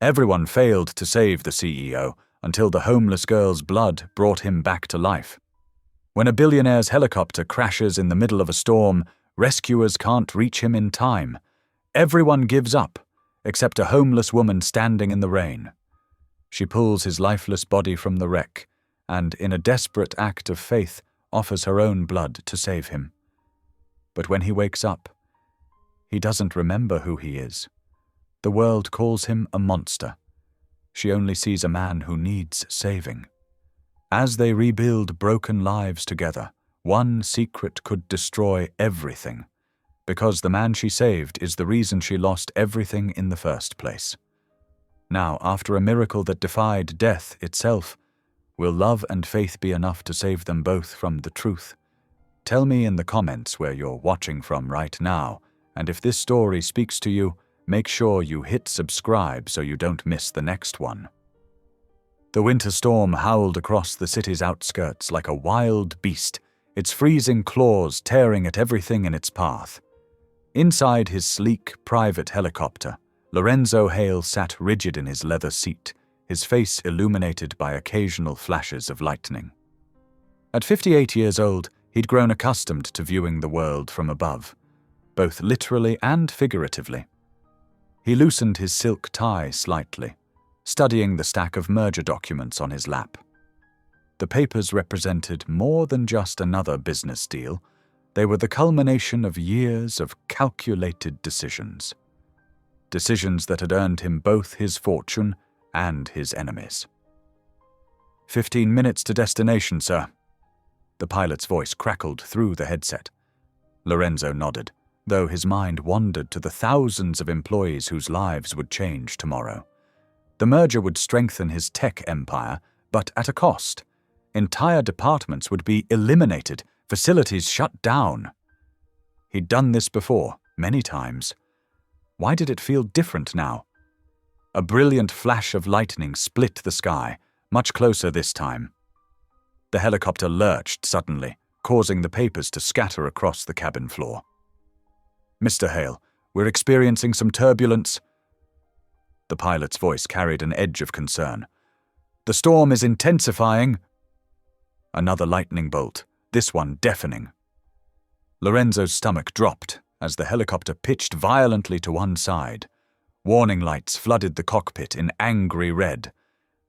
Everyone failed to save the CEO until the homeless girl's blood brought him back to life. When a billionaire's helicopter crashes in the middle of a storm, rescuers can't reach him in time. Everyone gives up, except a homeless woman standing in the rain. She pulls his lifeless body from the wreck, and in a desperate act of faith, offers her own blood to save him. But when he wakes up, he doesn't remember who he is. The world calls him a monster. She only sees a man who needs saving. As they rebuild broken lives together, one secret could destroy everything, because the man she saved is the reason she lost everything in the first place. Now, after a miracle that defied death itself, will love and faith be enough to save them both from the truth? Tell me in the comments where you're watching from right now, and if this story speaks to you, make sure you hit subscribe so you don't miss the next one. The winter storm howled across the city's outskirts like a wild beast, its freezing claws tearing at everything in its path. Inside his sleek, private helicopter, Lorenzo Hale sat rigid in his leather seat, his face illuminated by occasional flashes of lightning. At 58 years old, he'd grown accustomed to viewing the world from above, both literally and figuratively. He loosened his silk tie slightly, studying the stack of merger documents on his lap. The papers represented more than just another business deal. They were the culmination of years of calculated decisions. Decisions that had earned him both his fortune and his enemies. 15 minutes to destination, sir. The pilot's voice crackled through the headset. Lorenzo nodded, though his mind wandered to the thousands of employees whose lives would change tomorrow. The merger would strengthen his tech empire, but at a cost. Entire departments would be eliminated, facilities shut down. He'd done this before, many times. Why did it feel different now? A brilliant flash of lightning split the sky, much closer this time. The helicopter lurched suddenly, causing the papers to scatter across the cabin floor. Mr. Hale, we're experiencing some turbulence. The pilot's voice carried an edge of concern. The storm is intensifying. Another lightning bolt, this one deafening. Lorenzo's stomach dropped as the helicopter pitched violently to one side. Warning lights flooded the cockpit in angry red.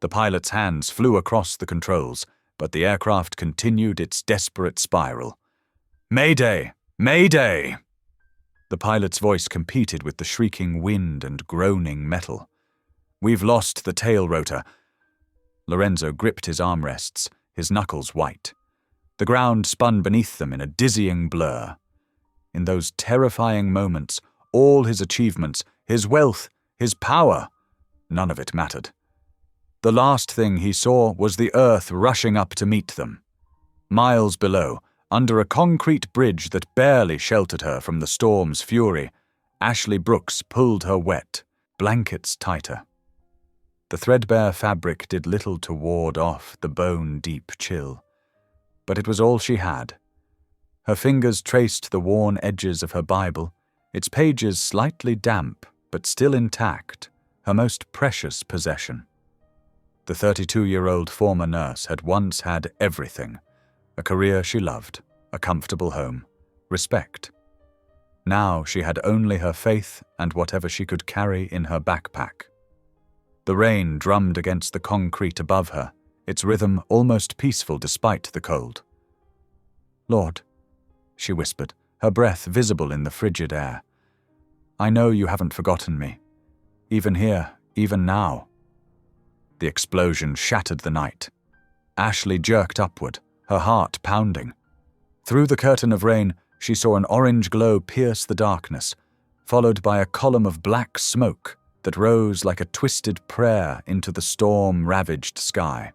The pilot's hands flew across the controls, but the aircraft continued its desperate spiral. Mayday! Mayday! The pilot's voice competed with the shrieking wind and groaning metal. We've lost the tail rotor. Lorenzo gripped his armrests, his knuckles white. The ground spun beneath them in a dizzying blur. In those terrifying moments, all his achievements, his wealth, his power, none of it mattered. The last thing he saw was the earth rushing up to meet them. Miles below, under a concrete bridge that barely sheltered her from the storm's fury, Ashley Brooks pulled her wet, blankets tighter. The threadbare fabric did little to ward off the bone-deep chill, but it was all she had. Her fingers traced the worn edges of her Bible, its pages slightly damp but still intact, her most precious possession. The 32-year-old former nurse had once had everything: a career she loved, a comfortable home, respect. Now she had only her faith and whatever she could carry in her backpack. The rain drummed against the concrete above her, its rhythm almost peaceful despite the cold. Lord, she whispered, her breath visible in the frigid air. I know you haven't forgotten me. Even here, even now. The explosion shattered the night. Ashley jerked upward, her heart pounding. Through the curtain of rain, she saw an orange glow pierce the darkness, followed by a column of black smoke that rose like a twisted prayer into the storm-ravaged sky.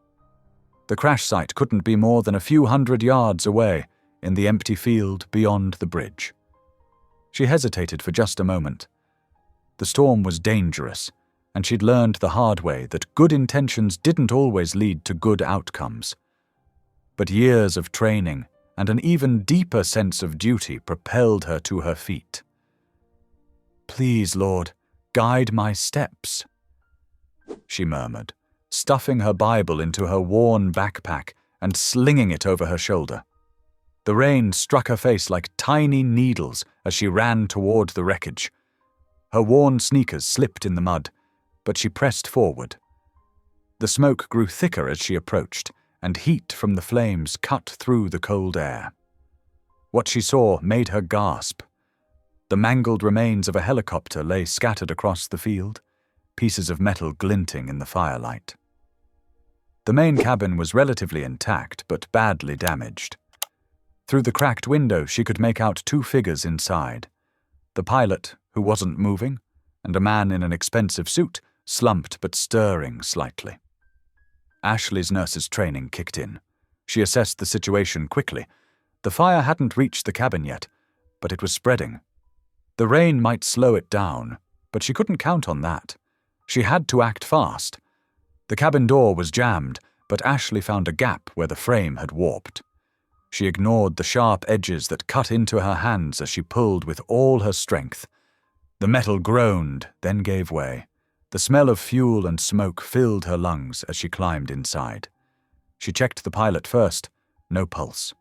The crash site couldn't be more than a few hundred yards away, in the empty field beyond the bridge. She hesitated for just a moment. The storm was dangerous, and she'd learned the hard way that good intentions didn't always lead to good outcomes. But years of training and an even deeper sense of duty propelled her to her feet. Please, Lord, guide my steps. she murmured, stuffing her Bible into her worn backpack and slinging it over her shoulder. The rain struck her face like tiny needles as she ran toward the wreckage. Her worn sneakers slipped in the mud, but she pressed forward. The smoke grew thicker as she approached, and heat from the flames cut through the cold air. What she saw made her gasp. The mangled remains of a helicopter lay scattered across the field, pieces of metal glinting in the firelight. The main cabin was relatively intact, but badly damaged. Through the cracked window, she could make out two figures inside. The pilot, who wasn't moving, and a man in an expensive suit, slumped but stirring slightly. Ashley's nurse's training kicked in. She assessed the situation quickly. The fire hadn't reached the cabin yet, but it was spreading. The rain might slow it down, but she couldn't count on that. She had to act fast. The cabin door was jammed, but Ashley found a gap where the frame had warped. She ignored the sharp edges that cut into her hands as she pulled with all her strength. The metal groaned, then gave way. The smell of fuel and smoke filled her lungs as she climbed inside. She checked the pilot first. No pulse.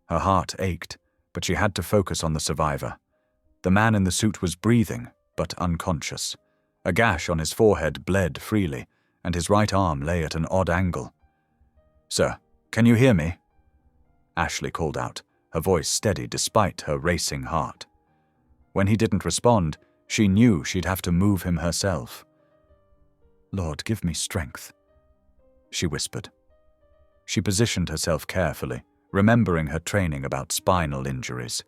Her heart ached, but she had to focus on the survivor. The man in the suit was breathing, but unconscious. A gash on his forehead bled freely, and his right arm lay at an odd angle. "Sir, can you hear me?" Ashley called out, her voice steady despite her racing heart. When he didn't respond, she knew she'd have to move him herself. "Lord, give me strength," she whispered. She positioned herself carefully, remembering her training about spinal injuries.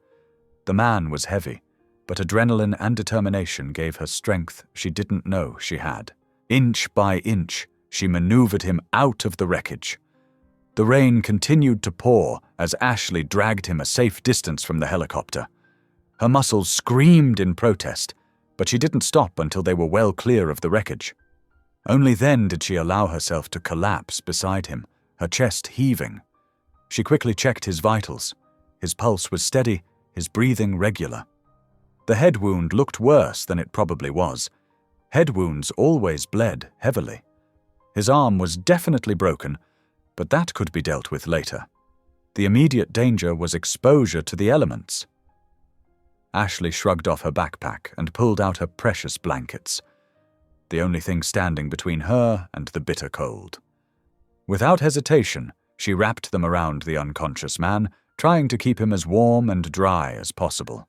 The man was heavy, but adrenaline and determination gave her strength she didn't know she had. Inch by inch, she maneuvered him out of the wreckage. The rain continued to pour as Ashley dragged him a safe distance from the helicopter. Her muscles screamed in protest, but she didn't stop until they were well clear of the wreckage. Only then did she allow herself to collapse beside him, her chest heaving. She quickly checked his vitals. His pulse was steady, his breathing regular. The head wound looked worse than it probably was. Head wounds always bled heavily. His arm was definitely broken, but that could be dealt with later. The immediate danger was exposure to the elements. Ashley shrugged off her backpack and pulled out her precious blankets, the only thing standing between her and the bitter cold. Without hesitation, she wrapped them around the unconscious man, trying to keep him as warm and dry as possible.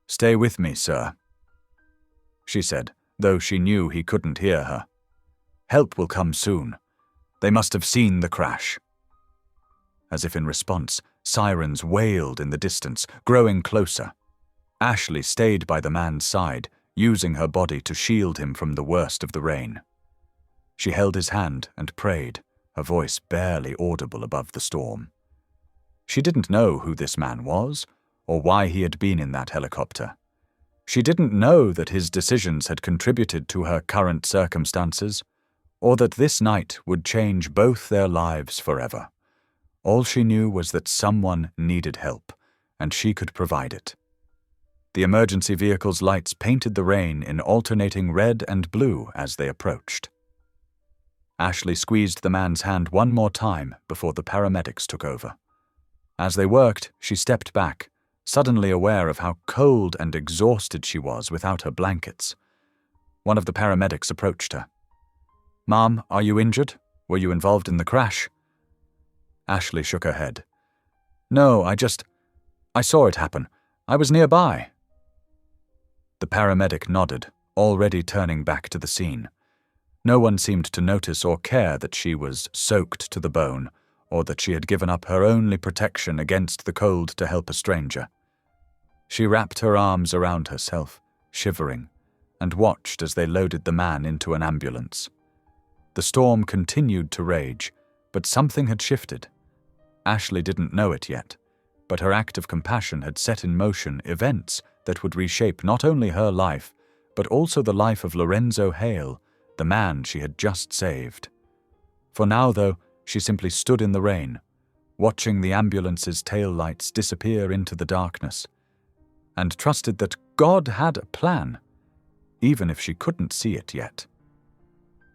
"Stay with me, sir," she said, though she knew he couldn't hear her. "Help will come soon. They must have seen the crash." As if in response, sirens wailed in the distance, growing closer. Ashley stayed by the man's side, using her body to shield him from the worst of the rain. She held his hand and prayed, her voice barely audible above the storm. She didn't know who this man was, or why he had been in that helicopter. She didn't know that his decisions had contributed to her current circumstances, or that this night would change both their lives forever. All she knew was that someone needed help, and she could provide it. The emergency vehicle's lights painted the rain in alternating red and blue as they approached. Ashley squeezed the man's hand one more time before the paramedics took over. As they worked, she stepped back, suddenly aware of how cold and exhausted she was without her blankets. One of the paramedics approached her. "Ma'am, are you injured? Were you involved in the crash?" Ashley shook her head. "No, I saw it happen. I was nearby." The paramedic nodded, already turning back to the scene. No one seemed to notice or care that she was soaked to the bone, or that she had given up her only protection against the cold to help a stranger. She wrapped her arms around herself, shivering, and watched as they loaded the man into an ambulance. The storm continued to rage, but something had shifted. Ashley didn't know it yet, but her act of compassion had set in motion events that would reshape not only her life, but also the life of Lorenzo Hale, the man she had just saved. For now, though, she simply stood in the rain, watching the ambulance's taillights disappear into the darkness, and trusted that God had a plan, even if she couldn't see it yet.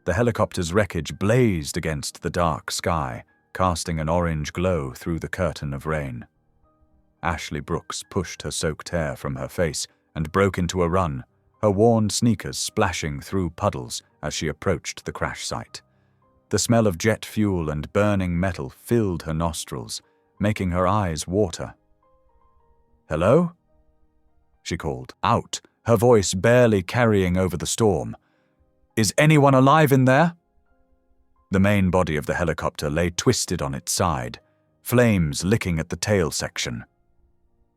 The helicopter's wreckage blazed against the dark sky, casting an orange glow through the curtain of rain. Ashley Brooks pushed her soaked hair from her face and broke into a run, her worn sneakers splashing through puddles as she approached the crash site. The smell of jet fuel and burning metal filled her nostrils, making her eyes water. "Hello?" she called out, her voice barely carrying over the storm. "Is anyone alive in there?" The main body of the helicopter lay twisted on its side, flames licking at the tail section.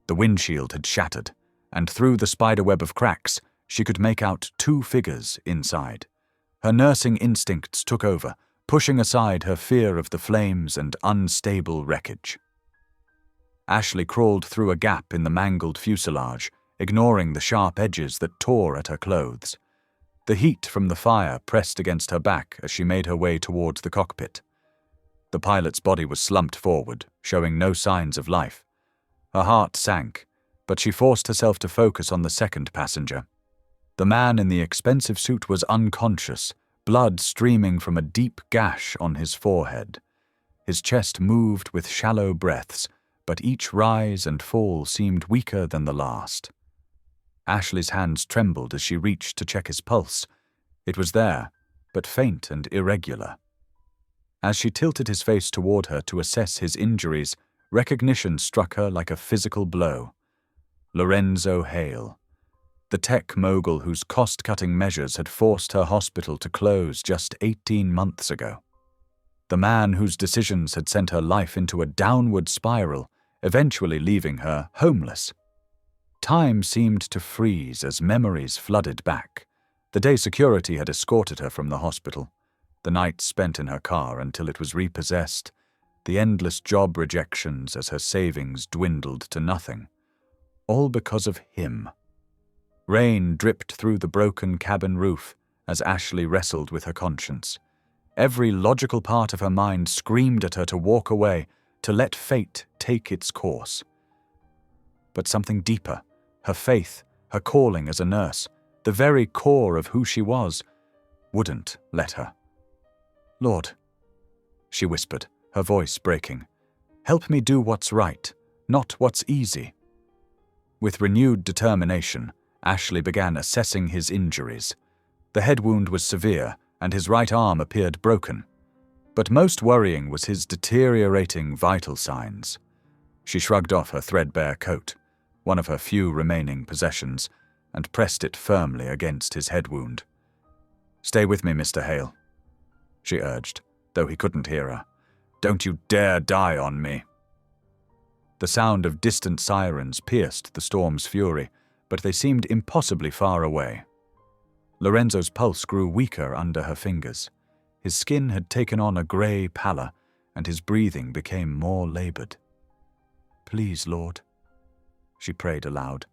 The windshield had shattered, and through the spiderweb of cracks, she could make out 2 figures inside. Her nursing instincts took over, pushing aside her fear of the flames and unstable wreckage. Ashley crawled through a gap in the mangled fuselage, ignoring the sharp edges that tore at her clothes. The heat from the fire pressed against her back as she made her way towards the cockpit. The pilot's body was slumped forward, showing no signs of life. Her heart sank, but she forced herself to focus on the second passenger. The man in the expensive suit was unconscious, blood streaming from a deep gash on his forehead. His chest moved with shallow breaths, but each rise and fall seemed weaker than the last. Ashley's hands trembled as she reached to check his pulse. It was there, but faint and irregular. As she tilted his face toward her to assess his injuries, recognition struck her like a physical blow. Lorenzo Hale, the tech mogul whose cost-cutting measures had forced her hospital to close just 18 months ago. The man whose decisions had sent her life into a downward spiral, eventually leaving her homeless. Time seemed to freeze as memories flooded back. The day security had escorted her from the hospital, the nights spent in her car until it was repossessed, the endless job rejections as her savings dwindled to nothing. All because of him. Rain dripped through the broken cabin roof as Ashley wrestled with her conscience. Every logical part of her mind screamed at her to walk away, to let fate take its course. But something deeper, her faith, her calling as a nurse, the very core of who she was, wouldn't let her. "Lord," she whispered, her voice breaking, "help me do what's right, not what's easy." With renewed determination, Ashley began assessing his injuries. The head wound was severe, and his right arm appeared broken. But most worrying was his deteriorating vital signs. She shrugged off her threadbare coat, one of her few remaining possessions, and pressed it firmly against his head wound. "Stay with me, Mr. Hale," she urged, though he couldn't hear her. "Don't you dare die on me." The sound of distant sirens pierced the storm's fury, but they seemed impossibly far away. Lorenzo's pulse grew weaker under her fingers. His skin had taken on a grey pallor, and his breathing became more labored. "Please, Lord," she prayed aloud,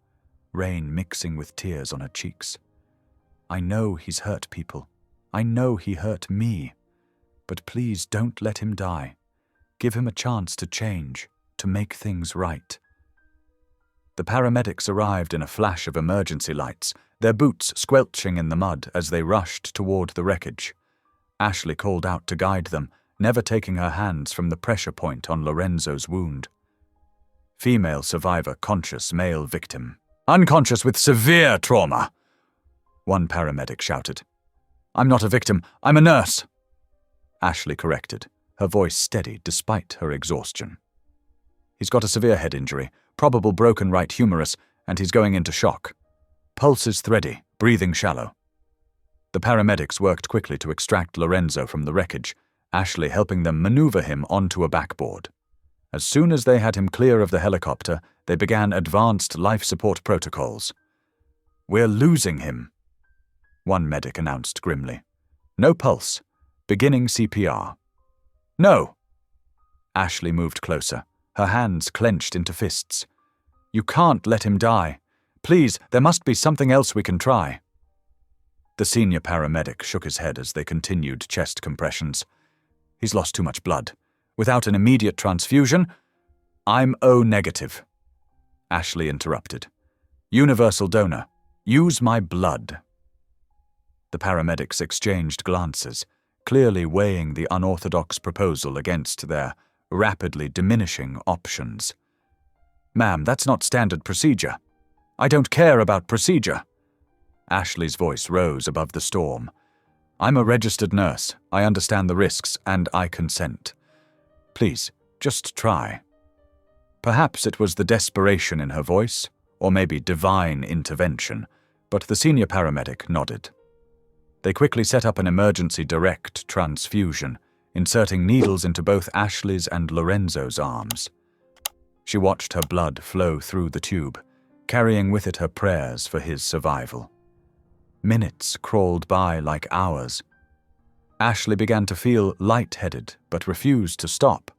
rain mixing with tears on her cheeks. "I know he's hurt people. I know he hurt me. But please don't let him die. Give him a chance to change, to make things right." The paramedics arrived in a flash of emergency lights, their boots squelching in the mud as they rushed toward the wreckage. Ashley called out to guide them, never taking her hands from the pressure point on Lorenzo's wound. Female survivor conscious, male victim. "Unconscious with severe trauma," one paramedic shouted. "I'm not a victim, I'm a nurse," Ashley corrected, her voice steady despite her exhaustion. "He's got a severe head injury, probable broken right humerus, and he's going into shock. Pulse is thready, breathing shallow." The paramedics worked quickly to extract Lorenzo from the wreckage, Ashley helping them maneuver him onto a backboard. As soon as they had him clear of the helicopter, they began advanced life support protocols. "We're losing him," one medic announced grimly. "No pulse. Beginning CPR." "No!" Ashley moved closer, her hands clenched into fists. "You can't let him die. Please, there must be something else we can try." The senior paramedic shook his head as they continued chest compressions. "He's lost too much blood. Without an immediate transfusion—" "I'm O negative," Ashley interrupted. "Universal donor. Use my blood." The paramedics exchanged glances, clearly weighing the unorthodox proposal against their rapidly diminishing options. "Ma'am, that's not standard procedure." "I don't care about procedure." Ashley's voice rose above the storm. "I'm a registered nurse. I understand the risks, and I consent. Please, just try." Perhaps it was the desperation in her voice, or maybe divine intervention, but the senior paramedic nodded. They quickly set up an emergency direct transfusion, inserting needles into both Ashley's and Lorenzo's arms. She watched her blood flow through the tube, carrying with it her prayers for his survival. Minutes crawled by like hours. Ashley began to feel lightheaded, but refused to stop.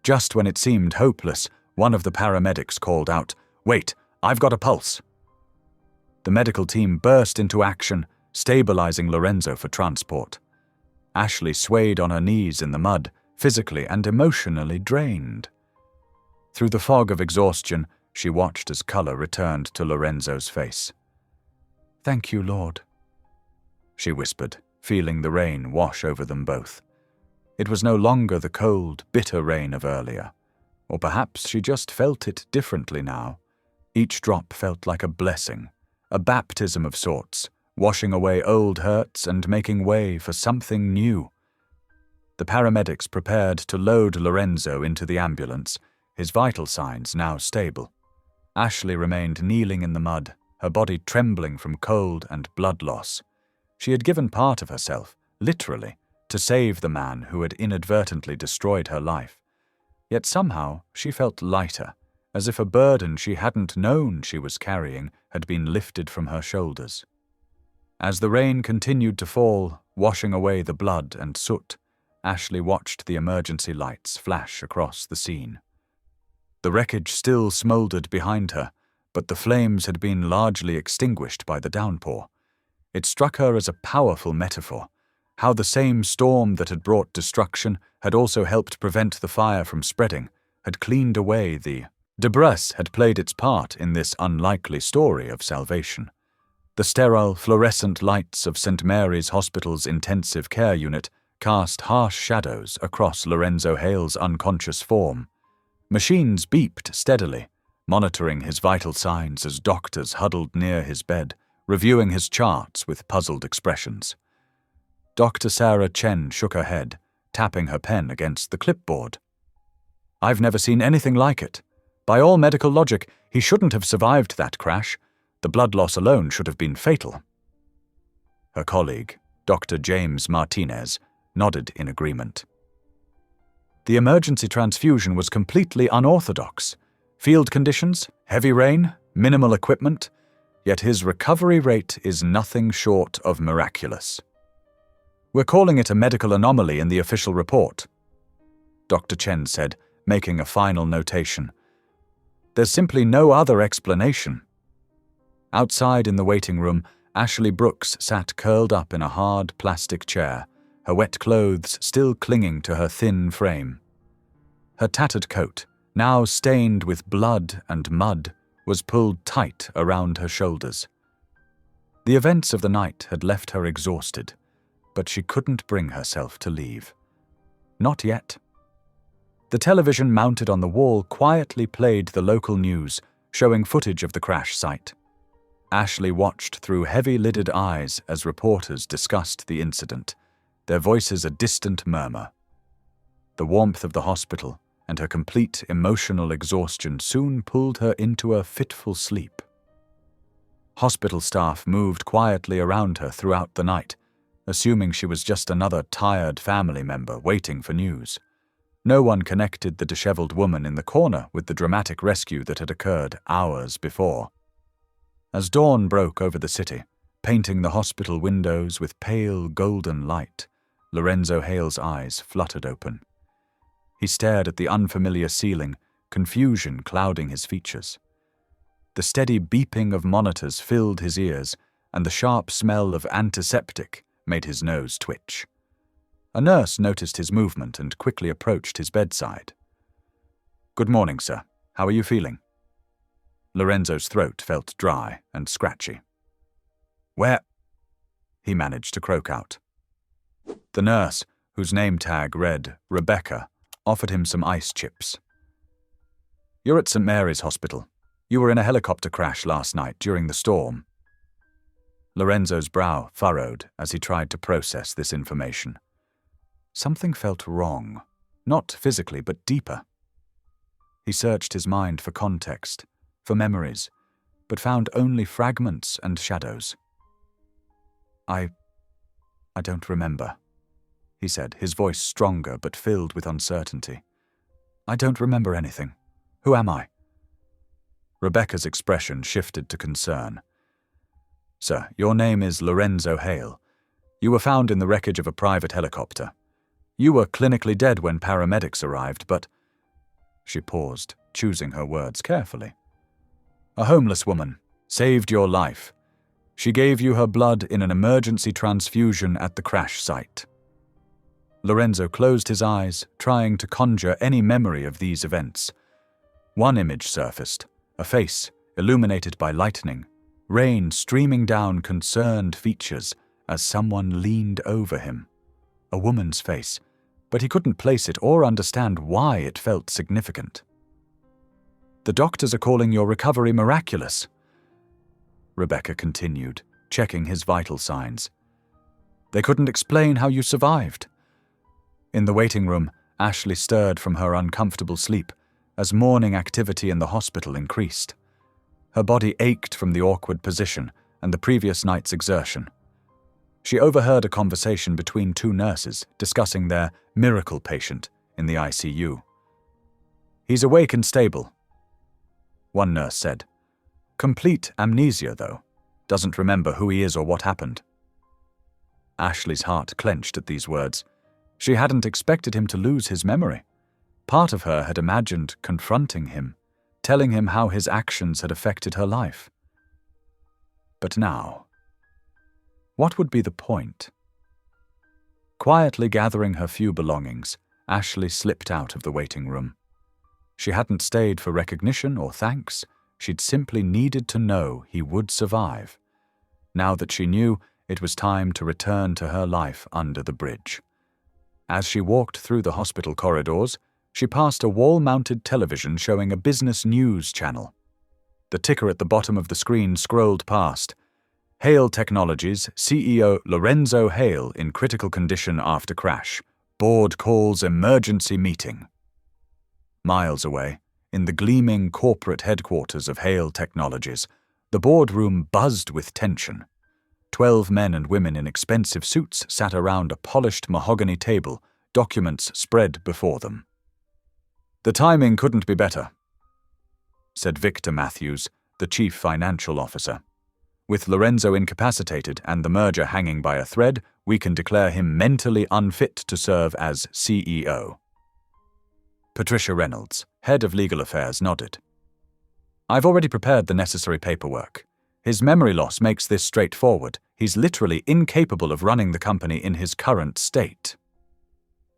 Just when it seemed hopeless, one of the paramedics called out, "Wait, I've got a pulse." The medical team burst into action, stabilizing Lorenzo for transport. Ashley swayed on her knees in the mud, physically and emotionally drained. Through the fog of exhaustion, she watched as color returned to Lorenzo's face. "Thank you, Lord," she whispered, feeling the rain wash over them both. It was no longer the cold, bitter rain of earlier, or perhaps she just felt it differently now. Each drop felt like a blessing, a baptism of sorts, washing away old hurts and making way for something new. The paramedics prepared to load Lorenzo into the ambulance, his vital signs now stable. Ashley remained kneeling in the mud, her body trembling from cold and blood loss. She had given part of herself, literally, to save the man who had inadvertently destroyed her life. Yet somehow she felt lighter, as if a burden she hadn't known she was carrying had been lifted from her shoulders. As the rain continued to fall, washing away the blood and soot, Ashley watched the emergency lights flash across the scene. The wreckage still smoldered behind her, but the flames had been largely extinguished by the downpour. It struck her as a powerful metaphor, how the same storm that had brought destruction had also helped prevent the fire from spreading, had cleaned away the debris had played its part in this unlikely story of salvation. The sterile, fluorescent lights of St. Mary's Hospital's intensive care unit cast harsh shadows across Lorenzo Hale's unconscious form. Machines beeped steadily, monitoring his vital signs as doctors huddled near his bed, reviewing his charts with puzzled expressions. Dr. Sarah Chen shook her head, tapping her pen against the clipboard. "I've never seen anything like it. By all medical logic, he shouldn't have survived that crash. The blood loss alone should have been fatal." Her colleague, Dr. James Martinez, nodded in agreement. The emergency transfusion was completely unorthodox. Field conditions, heavy rain, minimal equipment, yet his recovery rate is nothing short of miraculous. "We're calling it a medical anomaly in the official report," Dr. Chen said, making a final notation. "There's simply no other explanation." Outside in the waiting room, Ashley Brooks sat curled up in a hard plastic chair, her wet clothes still clinging to her thin frame. Her tattered coat, now stained with blood and mud, was pulled tight around her shoulders. The events of the night had left her exhausted, but she couldn't bring herself to leave. Not yet. The television mounted on the wall quietly played the local news, showing footage of the crash site. Ashley watched through heavy-lidded eyes as reporters discussed the incident, their voices a distant murmur. The warmth of the hospital and her complete emotional exhaustion soon pulled her into a fitful sleep. Hospital staff moved quietly around her throughout the night, assuming she was just another tired family member waiting for news. No one connected the disheveled woman in the corner with the dramatic rescue that had occurred hours before. As dawn broke over the city, painting the hospital windows with pale golden light, Lorenzo Hale's eyes fluttered open. He stared at the unfamiliar ceiling, confusion clouding his features. The steady beeping of monitors filled his ears, and the sharp smell of antiseptic made his nose twitch. A nurse noticed his movement and quickly approached his bedside. "Good morning, sir. How are you feeling?" Lorenzo's throat felt dry and scratchy. he managed to croak out. The nurse, whose name tag read Rebecca, offered him some ice chips. "You're at St. Mary's Hospital. You were in a helicopter crash last night during the storm." Lorenzo's brow furrowed as he tried to process this information. Something felt wrong, not physically but deeper. He searched his mind for context, for memories, but found only fragments and shadows. I don't remember," he said, his voice stronger but filled with uncertainty. "I don't remember anything. Who am I?" Rebecca's expression shifted to concern. "Sir, your name is Lorenzo Hale. You were found in the wreckage of a private helicopter. You were clinically dead when paramedics arrived, but—" She paused, choosing her words carefully. "A homeless woman saved your life. She gave you her blood in an emergency transfusion at the crash site." Lorenzo closed his eyes, trying to conjure any memory of these events. One image surfaced, a face illuminated by lightning, rain streaming down concerned features as someone leaned over him. A woman's face, but he couldn't place it or understand why it felt significant. "The doctors are calling your recovery miraculous," Rebecca continued, checking his vital signs. "They couldn't explain how you survived." In the waiting room, Ashley stirred from her uncomfortable sleep as morning activity in the hospital increased. Her body ached from the awkward position and the previous night's exertion. She overheard a conversation between two nurses discussing their miracle patient in the ICU. "He's awake and stable," one nurse said. "Complete amnesia, though. Doesn't remember who he is or what happened." Ashley's heart clenched at these words. She hadn't expected him to lose his memory. Part of her had imagined confronting him, telling him how his actions had affected her life. But now, what would be the point? Quietly gathering her few belongings, Ashley slipped out of the waiting room. She hadn't stayed for recognition or thanks. She'd simply needed to know he would survive. Now that she knew, it was time to return to her life under the bridge. As she walked through the hospital corridors, she passed a wall-mounted television showing a business news channel. The ticker at the bottom of the screen scrolled past. "Hale Technologies, CEO Lorenzo Hale in critical condition after crash. Board calls emergency meeting." Miles away, in the gleaming corporate headquarters of Hale Technologies, the boardroom buzzed with tension. 12 men and women in expensive suits sat around a polished mahogany table, documents spread before them. "The timing couldn't be better," said Victor Matthews, the chief financial officer. "With Lorenzo incapacitated and the merger hanging by a thread, we can declare him mentally unfit to serve as CEO." Patricia Reynolds, head of legal affairs, nodded. "I've already prepared the necessary paperwork. His memory loss makes this straightforward. He's literally incapable of running the company in his current state."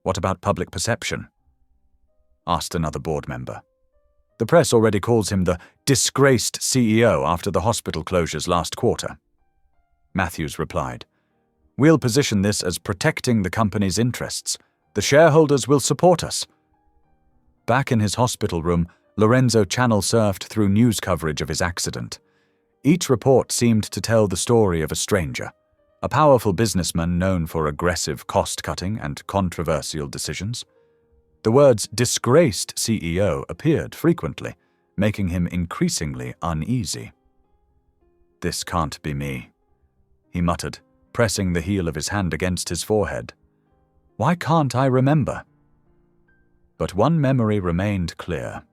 "What about public perception?" asked another board member. "The press already calls him the disgraced CEO after the hospital closures last quarter." Matthews replied, "We'll position this as protecting the company's interests. The shareholders will support us." Back in his hospital room, Lorenzo channel surfed through news coverage of his accident. Each report seemed to tell the story of a stranger, a powerful businessman known for aggressive cost-cutting and controversial decisions. The words "disgraced CEO" appeared frequently, making him increasingly uneasy. "This can't be me," he muttered, pressing the heel of his hand against his forehead. "Why can't I remember?" But one memory remained clear.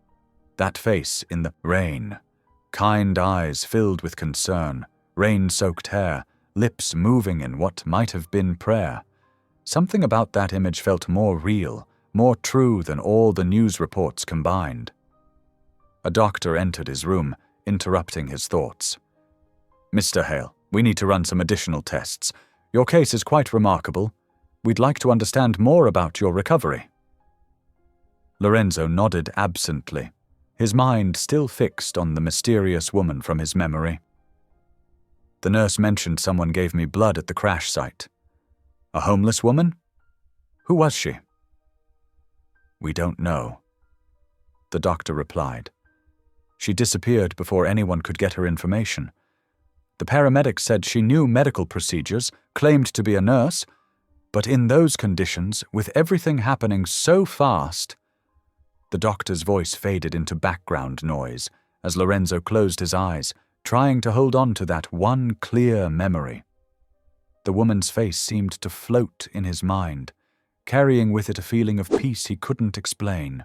That face in the rain. Kind eyes filled with concern, rain-soaked hair, lips moving in what might have been prayer. Something about that image felt more real, more true than all the news reports combined. A doctor entered his room, interrupting his thoughts. "Mr. Hale, we need to run some additional tests. Your case is quite remarkable. We'd like to understand more about your recovery." Lorenzo nodded absently, his mind still fixed on the mysterious woman from his memory. The nurse mentioned someone gave me blood at the crash site. A homeless woman? Who was she? We don't know, the doctor replied. She disappeared before anyone could get her information. The paramedics said she knew medical procedures, claimed to be a nurse, but in those conditions, with everything happening so fast. The doctor's voice faded into background noise as Lorenzo closed his eyes, trying to hold on to that one clear memory. The woman's face seemed to float in his mind, carrying with it a feeling of peace he couldn't explain.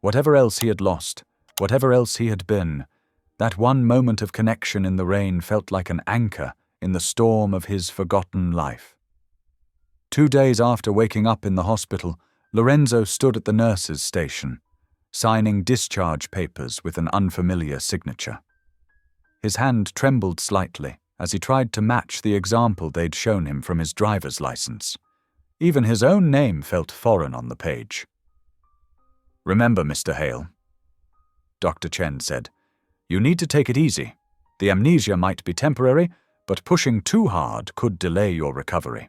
Whatever else he had lost, whatever else he had been, that one moment of connection in the rain felt like an anchor in the storm of his forgotten life. 2 days after waking up in the hospital, Lorenzo stood at the nurse's station, signing discharge papers with an unfamiliar signature. His hand trembled slightly as he tried to match the example they'd shown him from his driver's license. Even his own name felt foreign on the page. "Remember, Mr. Hale," Dr. Chen said, "you need to take it easy. The amnesia might be temporary, but pushing too hard could delay your recovery."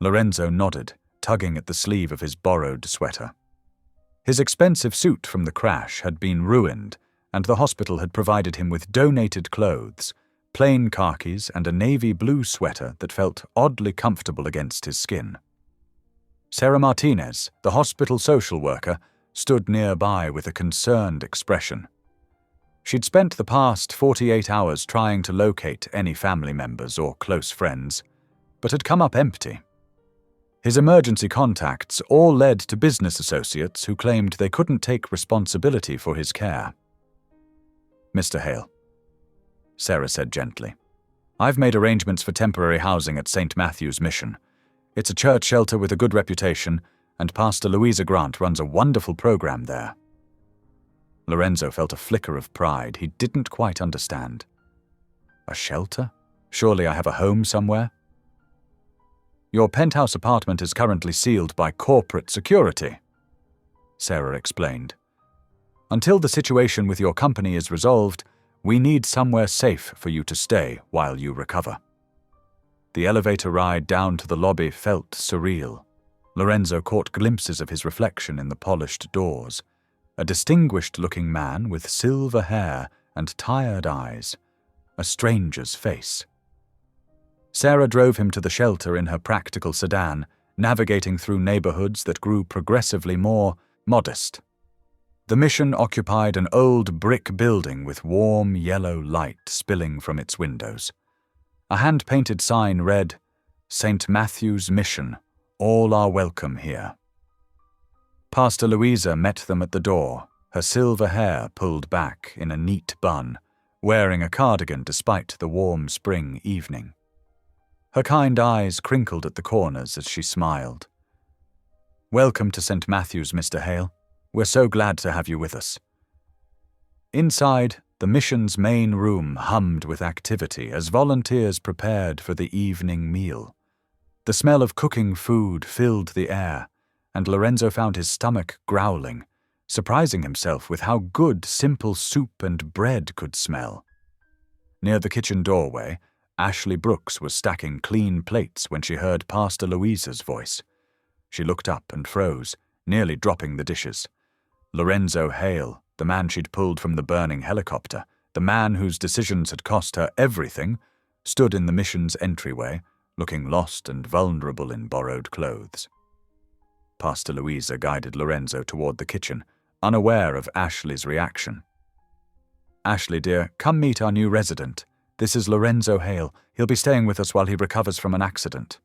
Lorenzo nodded, tugging at the sleeve of his borrowed sweater. His expensive suit from the crash had been ruined, and the hospital had provided him with donated clothes, plain khakis and a navy blue sweater that felt oddly comfortable against his skin. Sarah Martinez, the hospital social worker, stood nearby with a concerned expression. She'd spent the past 48 hours trying to locate any family members or close friends, but had come up empty. His emergency contacts all led to business associates who claimed they couldn't take responsibility for his care. "Mr. Hale," Sarah said gently, "I've made arrangements for temporary housing at St. Matthew's Mission. It's a church shelter with a good reputation, and Pastor Louisa Grant runs a wonderful program there." Lorenzo felt a flicker of pride he didn't quite understand. "A shelter? Surely I have a home somewhere?" "Your penthouse apartment is currently sealed by corporate security," Sarah explained. "Until the situation with your company is resolved, we need somewhere safe for you to stay while you recover." The elevator ride down to the lobby felt surreal. Lorenzo caught glimpses of his reflection in the polished doors, a distinguished-looking man with silver hair and tired eyes, a stranger's face. Sarah drove him to the shelter in her practical sedan, navigating through neighborhoods that grew progressively more modest. The mission occupied an old brick building with warm yellow light spilling from its windows. A hand-painted sign read, "St. Matthew's Mission, all are welcome here." Pastor Louisa met them at the door, her silver hair pulled back in a neat bun, wearing a cardigan despite the warm spring evening. Her kind eyes crinkled at the corners as she smiled. "Welcome to St. Matthew's, Mr. Hale. We're so glad to have you with us." Inside, the mission's main room hummed with activity as volunteers prepared for the evening meal. The smell of cooking food filled the air, and Lorenzo found his stomach growling, surprising himself with how good simple soup and bread could smell. Near the kitchen doorway, Ashley Brooks was stacking clean plates when she heard Pastor Louisa's voice. She looked up and froze, nearly dropping the dishes. Lorenzo Hale, the man she'd pulled from the burning helicopter, the man whose decisions had cost her everything, stood in the mission's entryway, looking lost and vulnerable in borrowed clothes. Pastor Louisa guided Lorenzo toward the kitchen, unaware of Ashley's reaction. "Ashley, dear, come meet our new resident. This is Lorenzo Hale. He'll be staying with us while he recovers from an accident."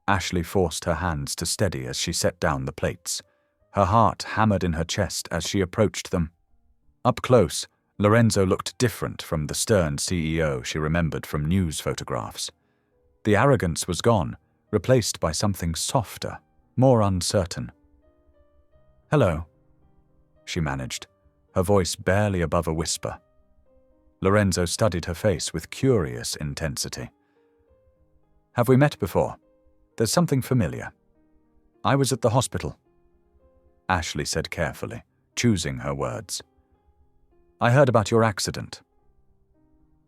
Ashley forced her hands to steady as she set down the plates. Her heart hammered in her chest as she approached them. Up close, Lorenzo looked different from the stern CEO she remembered from news photographs. The arrogance was gone, replaced by something softer, more uncertain. "Hello," she managed, her voice barely above a whisper. Lorenzo studied her face with curious intensity. "Have we met before? There's something familiar." "I was at the hospital," Ashley said carefully, choosing her words. "I heard about your accident."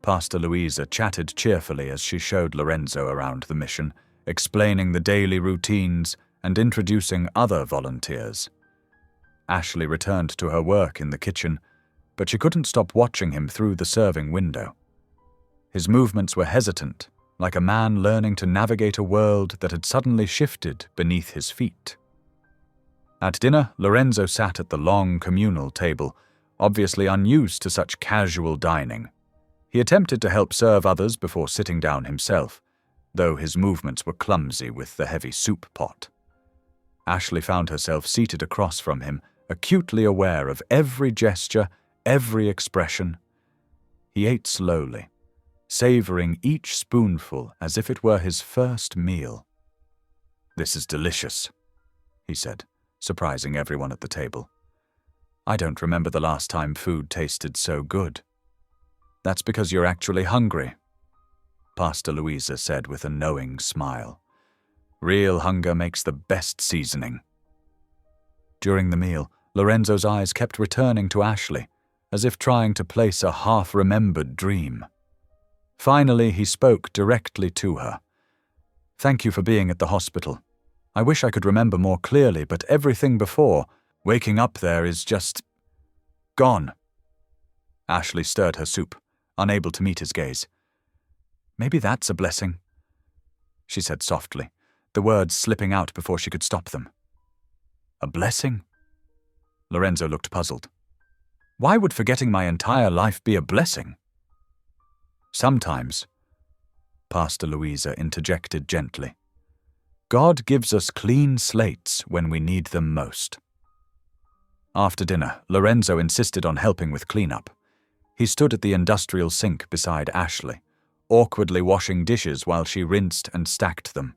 Pastor Louisa chatted cheerfully as she showed Lorenzo around the mission, explaining the daily routines and introducing other volunteers. Ashley returned to her work in the kitchen, but she couldn't stop watching him through the serving window. His movements were hesitant, like a man learning to navigate a world that had suddenly shifted beneath his feet. At dinner, Lorenzo sat at the long communal table, obviously unused to such casual dining. He attempted to help serve others before sitting down himself, though his movements were clumsy with the heavy soup pot. Ashley found herself seated across from him, acutely aware of every gesture, every expression. He ate slowly, savoring each spoonful as if it were his first meal. "This is delicious," he said, surprising everyone at the table. "I don't remember the last time food tasted so good." "That's because you're actually hungry," Pastor Louisa said with a knowing smile. "Real hunger makes the best seasoning." During the meal, Lorenzo's eyes kept returning to Ashley, as if trying to place a half-remembered dream. Finally, he spoke directly to her. "Thank you for being at the hospital. I wish I could remember more clearly, but everything before, waking up there, is just gone." Ashley stirred her soup, unable to meet his gaze. "Maybe that's a blessing," she said softly, the words slipping out before she could stop them. "A blessing?" Lorenzo looked puzzled. "Why would forgetting my entire life be a blessing?" "Sometimes," Pastor Louisa interjected gently, "God gives us clean slates when we need them most." After dinner, Lorenzo insisted on helping with cleanup. He stood at the industrial sink beside Ashley, awkwardly washing dishes while she rinsed and stacked them.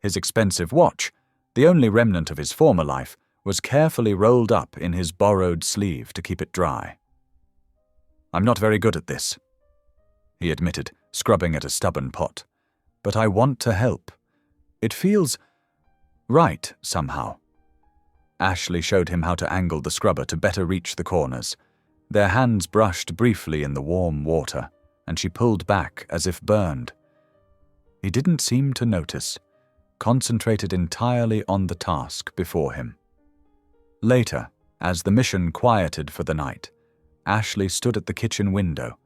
His expensive watch, the only remnant of his former life, was carefully rolled up in his borrowed sleeve to keep it dry. "I'm not very good at this," he admitted, scrubbing at a stubborn pot. "But I want to help. It feels right, somehow." Ashley showed him how to angle the scrubber to better reach the corners. Their hands brushed briefly in the warm water, and she pulled back as if burned. He didn't seem to notice, concentrated entirely on the task before him. Later, as the mission quieted for the night, Ashley stood at the kitchen window,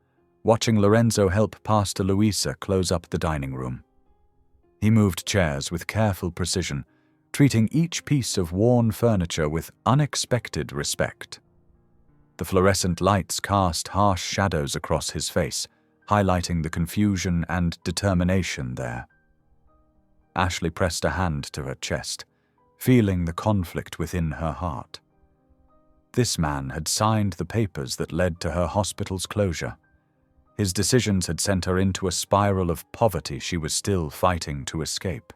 watching Lorenzo help Pastor Louisa close up the dining room. He moved chairs with careful precision, treating each piece of worn furniture with unexpected respect. The fluorescent lights cast harsh shadows across his face, highlighting the confusion and determination there. Ashley pressed a hand to her chest, feeling the conflict within her heart. This man had signed the papers that led to her hospital's closure. His decisions had sent her into a spiral of poverty she was still fighting to escape.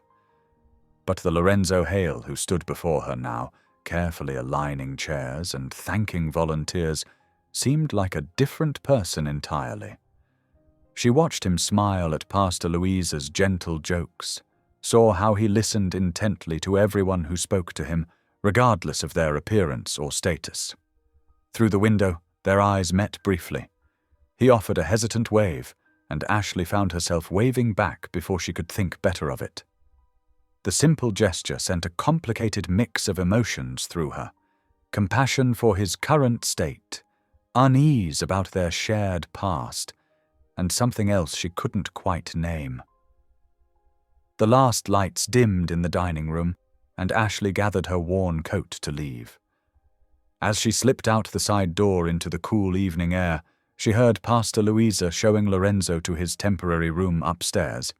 But the Lorenzo Hale who stood before her now, carefully aligning chairs and thanking volunteers, seemed like a different person entirely. She watched him smile at Pastor Louisa's gentle jokes, saw how he listened intently to everyone who spoke to him, regardless of their appearance or status. Through the window, their eyes met briefly. He offered a hesitant wave, and Ashley found herself waving back before she could think better of it. The simple gesture sent a complicated mix of emotions through her: compassion for his current state, unease about their shared past, and something else she couldn't quite name. The last lights dimmed in the dining room, and Ashley gathered her worn coat to leave. As she slipped out the side door into the cool evening air, she heard Pastor Louisa showing Lorenzo to his temporary room upstairs.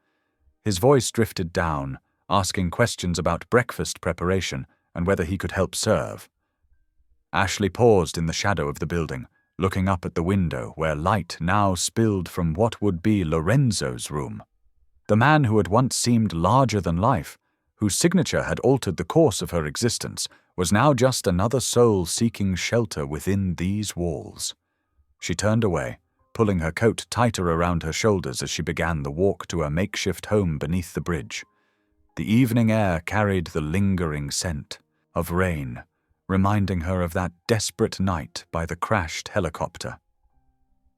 His voice drifted down, asking questions about breakfast preparation and whether he could help serve. Ashley paused in the shadow of the building, looking up at the window where light now spilled from what would be Lorenzo's room. The man who had once seemed larger than life, whose signature had altered the course of her existence, was now just another soul seeking shelter within these walls. She turned away, pulling her coat tighter around her shoulders as she began the walk to her makeshift home beneath the bridge. The evening air carried the lingering scent of rain, reminding her of that desperate night by the crashed helicopter.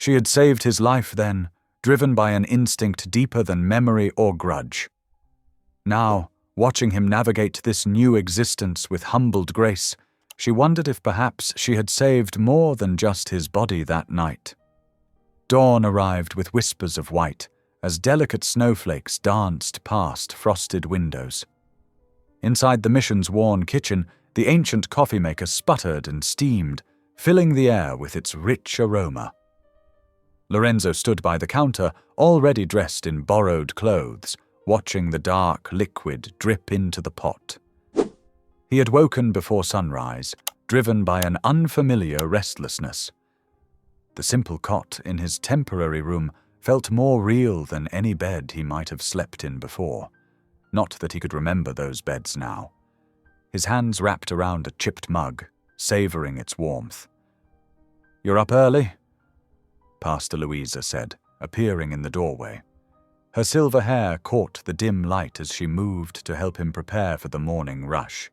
She had saved his life then, driven by an instinct deeper than memory or grudge. Now, watching him navigate this new existence with humbled grace, she wondered if perhaps she had saved more than just his body that night. Dawn arrived with whispers of white as delicate snowflakes danced past frosted windows. Inside the mission's worn kitchen, the ancient coffee maker sputtered and steamed, filling the air with its rich aroma. Lorenzo stood by the counter, already dressed in borrowed clothes, watching the dark liquid drip into the pot. He had woken before sunrise, driven by an unfamiliar restlessness. The simple cot in his temporary room felt more real than any bed he might have slept in before. Not that he could remember those beds now. His hands wrapped around a chipped mug, savoring its warmth. "You're up early?" Pastor Louisa said, appearing in the doorway. Her silver hair caught the dim light as she moved to help him prepare for the morning rush.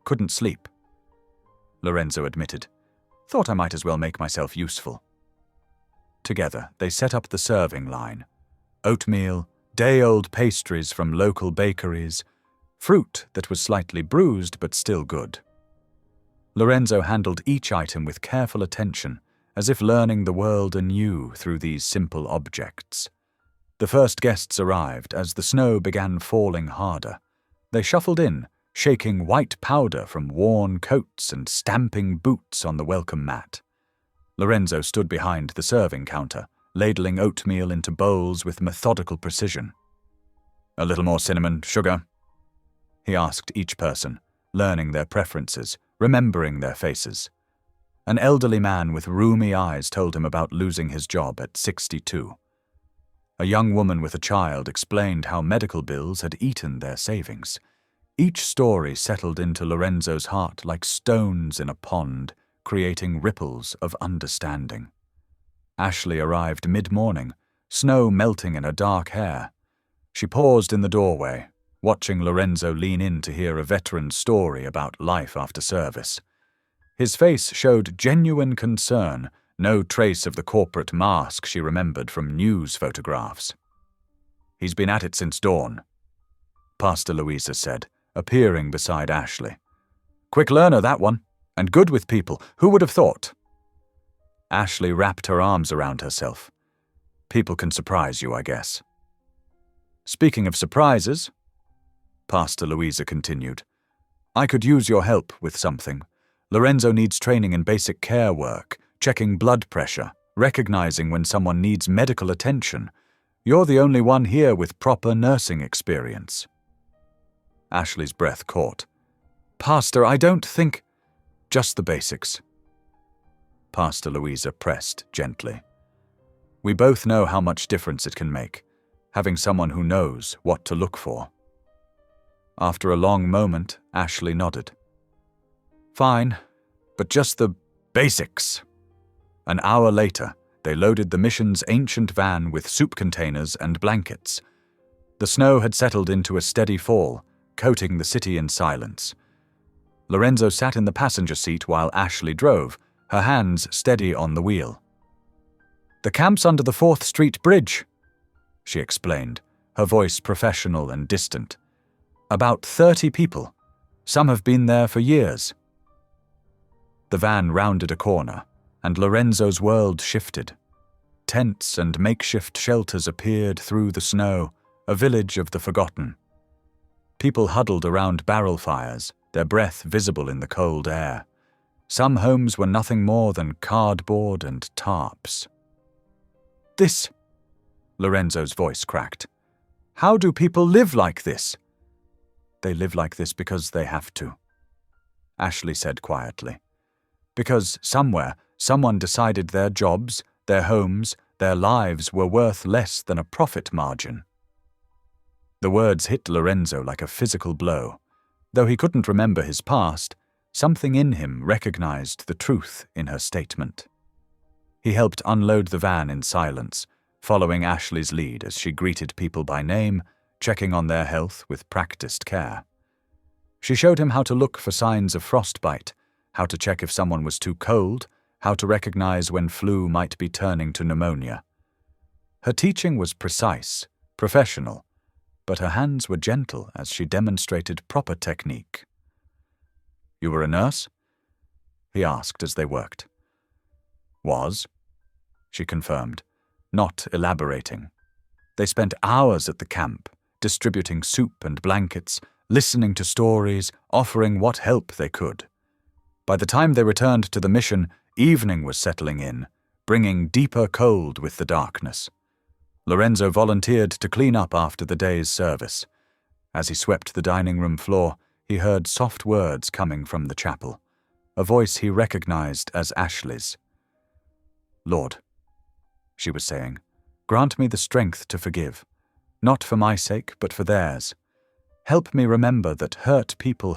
"Couldn't sleep," Lorenzo admitted. "Thought I might as well make myself useful." Together, they set up the serving line. Oatmeal, day-old pastries from local bakeries, fruit that was slightly bruised but still good. Lorenzo handled each item with careful attention, as if learning the world anew through these simple objects. The first guests arrived as the snow began falling harder. They shuffled in, shaking white powder from worn coats and stamping boots on the welcome mat. Lorenzo stood behind the serving counter, ladling oatmeal into bowls with methodical precision. "A little more cinnamon, sugar?" he asked each person, learning their preferences, remembering their faces. An elderly man with rheumy eyes told him about losing his job at 62. A young woman with a child explained how medical bills had eaten their savings. Each story settled into Lorenzo's heart like stones in a pond, creating ripples of understanding. Ashley arrived mid-morning, snow melting in her dark hair. She paused in the doorway, watching Lorenzo lean in to hear a veteran's story about life after service. His face showed genuine concern, no trace of the corporate mask she remembered from news photographs. "He's been at it since dawn," Pastor Louisa said, appearing beside Ashley. "Quick learner, that one, and good with people. Who would have thought?" Ashley wrapped her arms around herself. "People can surprise you, I guess." "Speaking of surprises," Pastor Louisa continued, "I could use your help with something. Lorenzo needs training in basic care work, checking blood pressure, recognizing when someone needs medical attention. You're the only one here with proper nursing experience." Ashley's breath caught. "Pastor, I don't think—" "Just the basics." Pastor Louisa pressed gently. "We both know how much difference it can make, having someone who knows what to look for." After a long moment, Ashley nodded. "Fine, but just the basics." An hour later, they loaded the mission's ancient van with soup containers and blankets. The snow had settled into a steady fall, coating the city in silence. Lorenzo sat in the passenger seat while Ashley drove, her hands steady on the wheel. "The camp's under the 4th Street Bridge," she explained, her voice professional and distant. "About 30 people. Some have been there for years." The van rounded a corner, and Lorenzo's world shifted. Tents and makeshift shelters appeared through the snow, a village of the forgotten. People huddled around barrel fires, their breath visible in the cold air. Some homes were nothing more than cardboard and tarps. "This," Lorenzo's voice cracked. "How do people live like this?" "They live like this because they have to," Ashley said quietly. "Because somewhere, someone decided their jobs, their homes, their lives were worth less than a profit margin." The words hit Lorenzo like a physical blow. Though he couldn't remember his past, something in him recognized the truth in her statement. He helped unload the van in silence, following Ashley's lead as she greeted people by name, checking on their health with practiced care. She showed him how to look for signs of frostbite, how to check if someone was too cold, how to recognize when flu might be turning to pneumonia. Her teaching was precise, professional, but her hands were gentle as she demonstrated proper technique. "You were a nurse?" he asked as they worked. "Was," she confirmed, not elaborating. They spent hours at the camp, distributing soup and blankets, listening to stories, offering what help they could. By the time they returned to the mission, evening was settling in, bringing deeper cold with the darkness. Lorenzo volunteered to clean up after the day's service. As he swept the dining room floor, he heard soft words coming from the chapel, a voice he recognized as Ashley's. "Lord," she was saying, "grant me the strength to forgive, not for my sake, but for theirs. Help me remember that hurt people,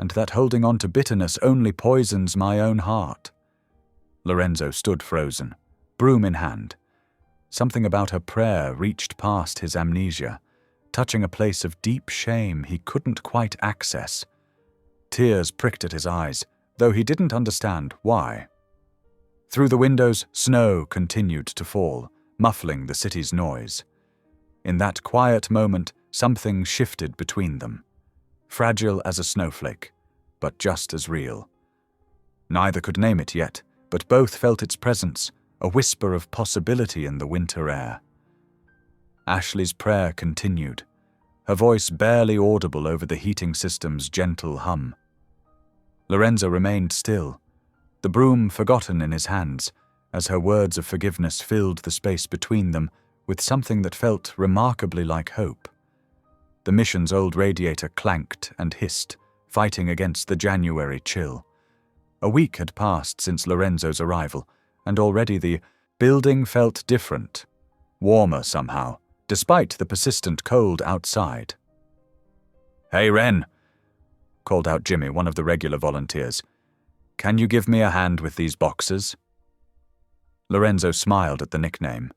and that holding on to bitterness only poisons my own heart." Lorenzo stood frozen, broom in hand. Something about her prayer reached past his amnesia, touching a place of deep shame he couldn't quite access. Tears pricked at his eyes, though he didn't understand why. Through the windows, snow continued to fall, muffling the city's noise. In that quiet moment, something shifted between them. Fragile as a snowflake, but just as real. Neither could name it yet, but both felt its presence, a whisper of possibility in the winter air. Ashley's prayer continued, her voice barely audible over the heating system's gentle hum. Lorenzo remained still, the broom forgotten in his hands, as her words of forgiveness filled the space between them with something that felt remarkably like hope. The mission's old radiator clanked and hissed, fighting against the January chill. A week had passed since Lorenzo's arrival, and already the building felt different, warmer somehow, despite the persistent cold outside. "Hey, Ren," called out Jimmy, one of the regular volunteers. "Can you give me a hand with these boxes?" Lorenzo smiled at the nickname.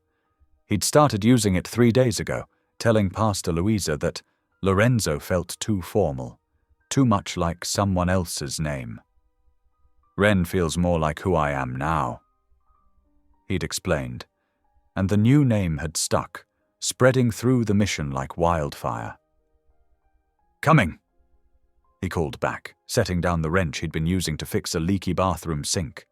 He'd started using it 3 days ago, telling Pastor Louisa that Lorenzo felt too formal, too much like someone else's name. "Ren feels more like who I am now," he'd explained, and the new name had stuck, spreading through the mission like wildfire. "Coming," he called back, setting down the wrench he'd been using to fix a leaky bathroom sink.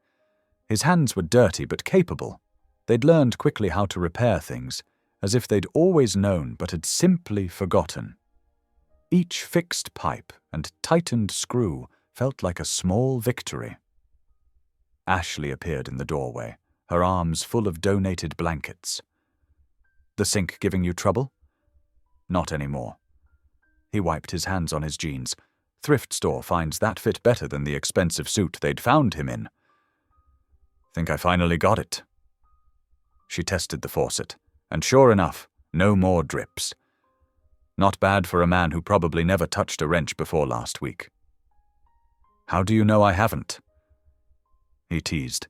His hands were dirty but capable. They'd learned quickly how to repair things, as if they'd always known but had simply forgotten. Each fixed pipe and tightened screw felt like a small victory. Ashley appeared in the doorway, her arms full of donated blankets. "The sink giving you trouble?" "Not anymore." He wiped his hands on his jeans. Thrift store finds that fit better than the expensive suit they'd found him in. "Think I finally got it." She tested the faucet, and sure enough, no more drips. Not bad for a man who probably never touched a wrench before last week. "How do you know I haven't?" he teased,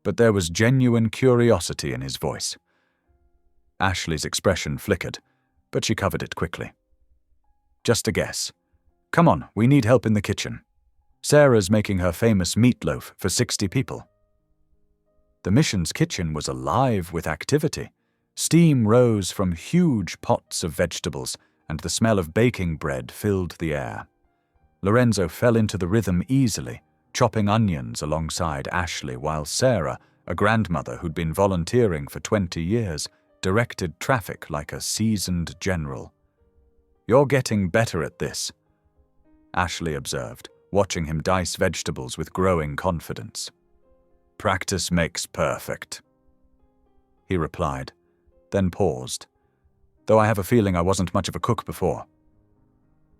but there was genuine curiosity in his voice. Ashley's expression flickered, but she covered it quickly. "Just a guess. Come on, we need help in the kitchen. Sarah's making her famous meatloaf for 60 people." The mission's kitchen was alive with activity. Steam rose from huge pots of vegetables, and the smell of baking bread filled the air. Lorenzo fell into the rhythm easily, chopping onions alongside Ashley, while Sarah, a grandmother who'd been volunteering for 20 years, directed traffic like a seasoned general. "You're getting better at this," Ashley observed, watching him dice vegetables with growing confidence. "Practice makes perfect," he replied, then paused, "though I have a feeling I wasn't much of a cook before."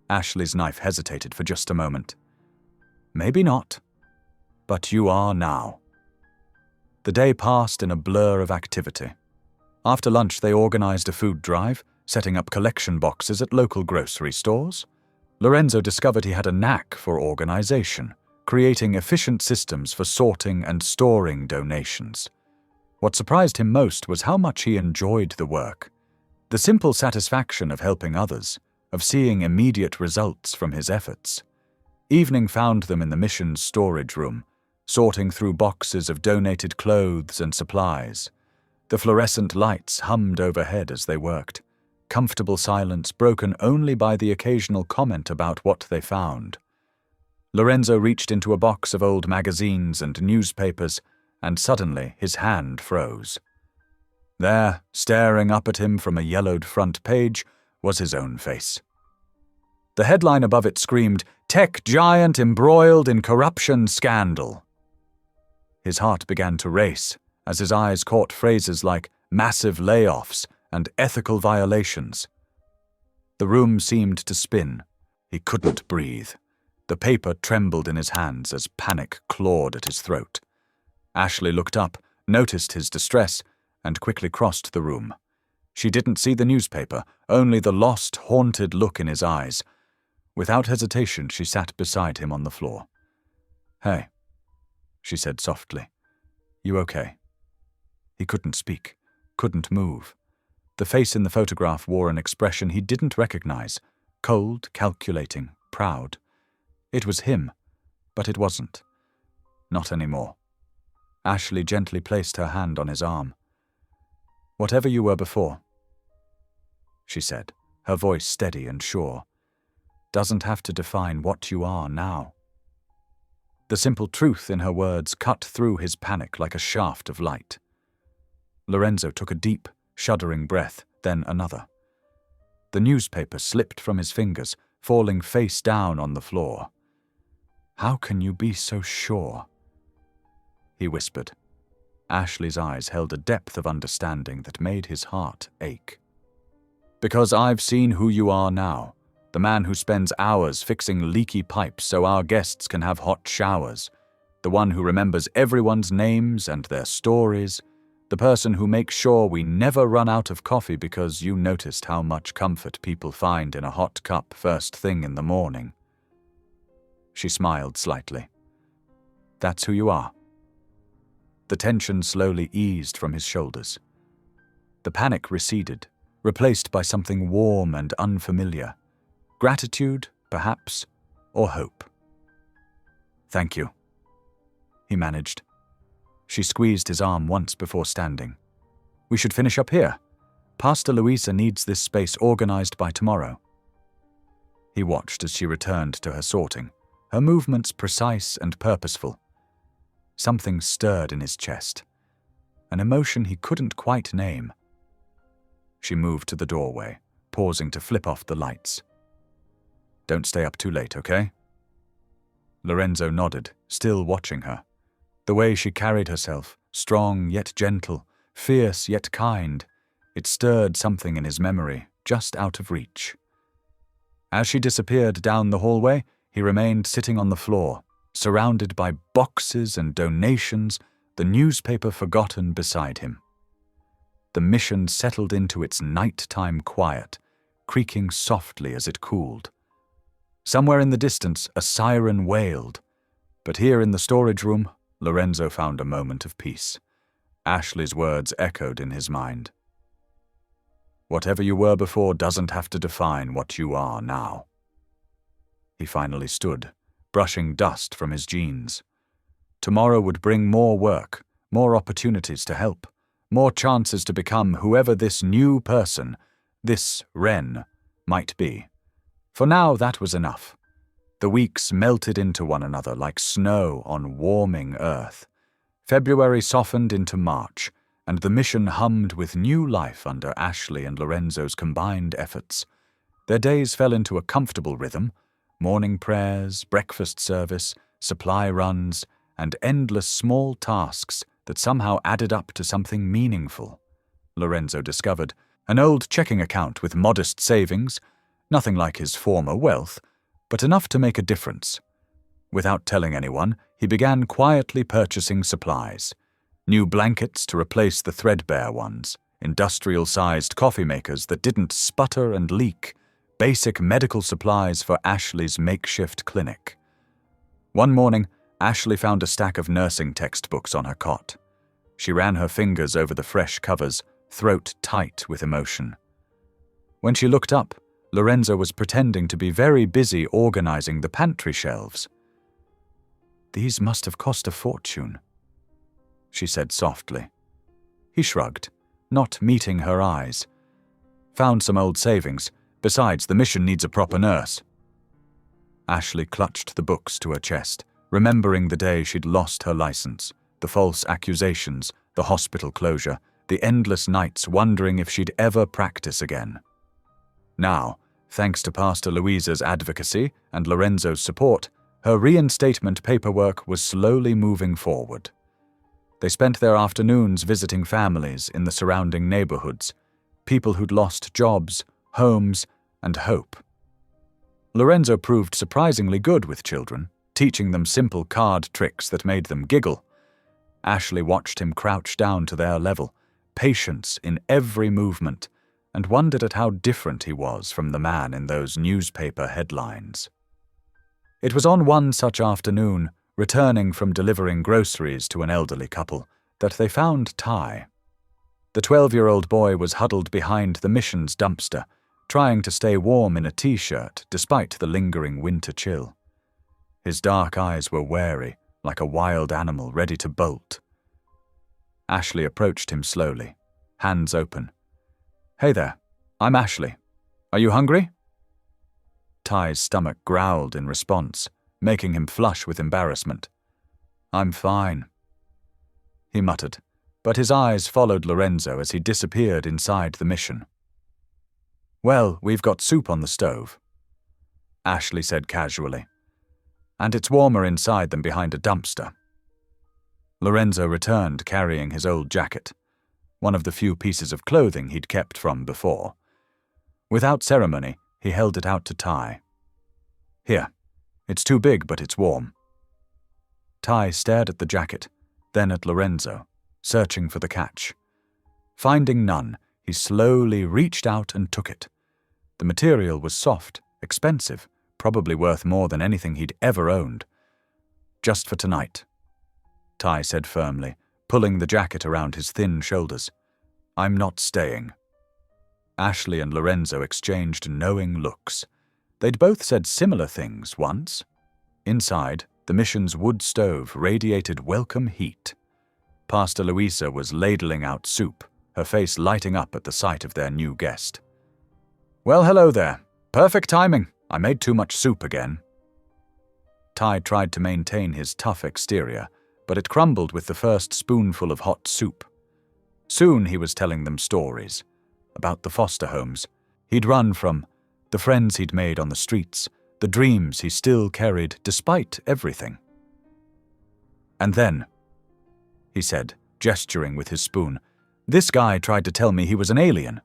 Ashley's knife hesitated for just a moment. "Maybe not, but you are now." The day passed in a blur of activity. After lunch, they organized a food drive, setting up collection boxes at local grocery stores. Lorenzo discovered he had a knack for organization, creating efficient systems for sorting and storing donations. What surprised him most was how much he enjoyed the work. The simple satisfaction of helping others, of seeing immediate results from his efforts. Evening found them in the mission's storage room, sorting through boxes of donated clothes and supplies. The fluorescent lights hummed overhead as they worked, comfortable silence broken only by the occasional comment about what they found. Lorenzo reached into a box of old magazines and newspapers, and suddenly his hand froze. There, staring up at him from a yellowed front page, was his own face. The headline above it screamed, "Tech giant embroiled in corruption scandal." His heart began to race as his eyes caught phrases like massive layoffs and ethical violations. The room seemed to spin. He couldn't breathe. The paper trembled in his hands as panic clawed at his throat. Ashley looked up, noticed his distress, and quickly crossed the room. She didn't see the newspaper, only the lost, haunted look in his eyes. Without hesitation, she sat beside him on the floor. "Hey," she said softly. "You okay?" He couldn't speak, couldn't move. The face in the photograph wore an expression he didn't recognize, cold, calculating, proud. It was him, but it wasn't. Not anymore. Ashley gently placed her hand on his arm. "Whatever you were before," she said, her voice steady and sure, "doesn't have to define what you are now." The simple truth in her words cut through his panic like a shaft of light. Lorenzo took a deep, shuddering breath, then another. The newspaper slipped from his fingers, falling face down on the floor. "How can you be so sure?" he whispered. Ashley's eyes held a depth of understanding that made his heart ache. "Because I've seen who you are now, the man who spends hours fixing leaky pipes so our guests can have hot showers, the one who remembers everyone's names and their stories, the person who makes sure we never run out of coffee because you noticed how much comfort people find in a hot cup first thing in the morning." She smiled slightly. "That's who you are." The tension slowly eased from his shoulders. The panic receded, replaced by something warm and unfamiliar. Gratitude, perhaps, or hope. "Thank you," he managed. She squeezed his arm once before standing. "We should finish up here. Pastor Louisa needs this space organized by tomorrow." He watched as she returned to her sorting, her movements precise and purposeful. Something stirred in his chest, an emotion he couldn't quite name. She moved to the doorway, pausing to flip off the lights. "Don't stay up too late, okay?" Lorenzo nodded, still watching her. The way she carried herself, strong yet gentle, fierce yet kind, it stirred something in his memory, just out of reach. As she disappeared down the hallway, he remained sitting on the floor, surrounded by boxes and donations, the newspaper forgotten beside him. The mission settled into its nighttime quiet, creaking softly as it cooled. Somewhere in the distance, a siren wailed, but here in the storage room, Lorenzo found a moment of peace. Ashley's words echoed in his mind. "Whatever you were before doesn't have to define what you are now." He finally stood, brushing dust from his jeans. Tomorrow would bring more work, more opportunities to help, more chances to become whoever this new person, this Wren, might be. For now, that was enough. The weeks melted into one another like snow on warming earth. February softened into March, and the mission hummed with new life under Ashley and Lorenzo's combined efforts. Their days fell into a comfortable rhythm: morning prayers, breakfast service, supply runs, and endless small tasks that somehow added up to something meaningful. Lorenzo discovered an old checking account with modest savings, nothing like his former wealth, but enough to make a difference. Without telling anyone, he began quietly purchasing supplies. New blankets to replace the threadbare ones, industrial-sized coffee makers that didn't sputter and leak, basic medical supplies for Ashley's makeshift clinic. One morning, Ashley found a stack of nursing textbooks on her cot. She ran her fingers over the fresh covers, throat tight with emotion. When she looked up, Lorenzo was pretending to be very busy organizing the pantry shelves. These must have cost a fortune, she said softly. He shrugged, not meeting her eyes. Found some old savings. Besides, the mission needs a proper nurse. Ashley clutched the books to her chest, remembering the day she'd lost her license, the false accusations, the hospital closure, the endless nights wondering if she'd ever practice again. Now, thanks to Pastor Louisa's advocacy and Lorenzo's support, her reinstatement paperwork was slowly moving forward. They spent their afternoons visiting families in the surrounding neighborhoods, people who'd lost jobs, homes, and hope. Lorenzo proved surprisingly good with children, teaching them simple card tricks that made them giggle. Ashley watched him crouch down to their level, patience in every movement, and wondered at how different he was from the man in those newspaper headlines. It was on one such afternoon, returning from delivering groceries to an elderly couple, that they found Ty. The 12-year-old boy was huddled behind the mission's dumpster, trying to stay warm in a t-shirt despite the lingering winter chill. His dark eyes were wary, like a wild animal ready to bolt. Ashley approached him slowly, hands open. "Hey there, I'm Ashley. Are you hungry?" Ty's stomach growled in response, making him flush with embarrassment. "I'm fine," he muttered, but his eyes followed Lorenzo as he disappeared inside the mission. "Well, we've got soup on the stove," Ashley said casually, "and it's warmer inside than behind a dumpster." Lorenzo returned carrying his old jacket, one of the few pieces of clothing he'd kept from before. Without ceremony, he held it out to Ty. "Here, it's too big, but it's warm." Ty stared at the jacket, then at Lorenzo, searching for the catch. Finding none, he slowly reached out and took it. The material was soft, expensive, probably worth more than anything he'd ever owned. "Just for tonight," Ty said firmly, pulling the jacket around his thin shoulders. "I'm not staying." Ashley and Lorenzo exchanged knowing looks. They'd both said similar things once. Inside, the mission's wood stove radiated welcome heat. Pastor Louisa was ladling out soup, her face lighting up at the sight of their new guest. "Well, hello there. Perfect timing. I made too much soup again." Ty tried to maintain his tough exterior, but it crumbled with the first spoonful of hot soup. Soon he was telling them stories about the foster homes he'd run from, the friends he'd made on the streets, the dreams he still carried despite everything. "And then," he said, gesturing with his spoon, "this guy tried to tell me he was an alien.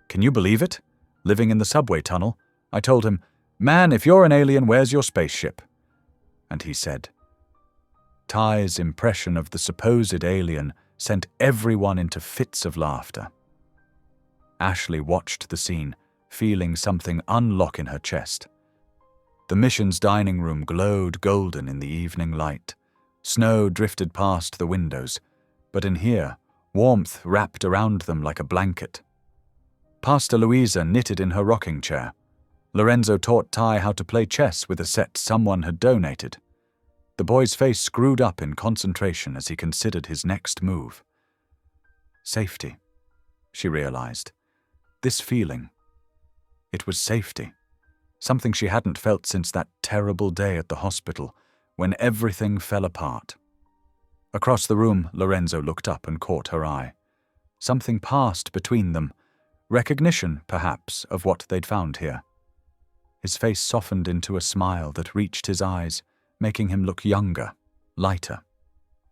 Can you believe it? Living in the subway tunnel, I told him, 'Man, if you're an alien, where's your spaceship?' And he said." Ty's impression of the supposed alien sent everyone into fits of laughter. Ashley watched the scene, feeling something unlock in her chest. The mission's dining room glowed golden in the evening light. Snow drifted past the windows, but in here, warmth wrapped around them like a blanket. Pastor Louisa knitted in her rocking chair. Lorenzo taught Ty how to play chess with a set someone had donated. The boy's face screwed up in concentration as he considered his next move. Safety, she realized. This feeling. It was safety. Something she hadn't felt since that terrible day at the hospital, when everything fell apart. Across the room, Lorenzo looked up and caught her eye. Something passed between them, recognition, perhaps, of what they'd found here. His face softened into a smile that reached his eyes, making him look younger, lighter.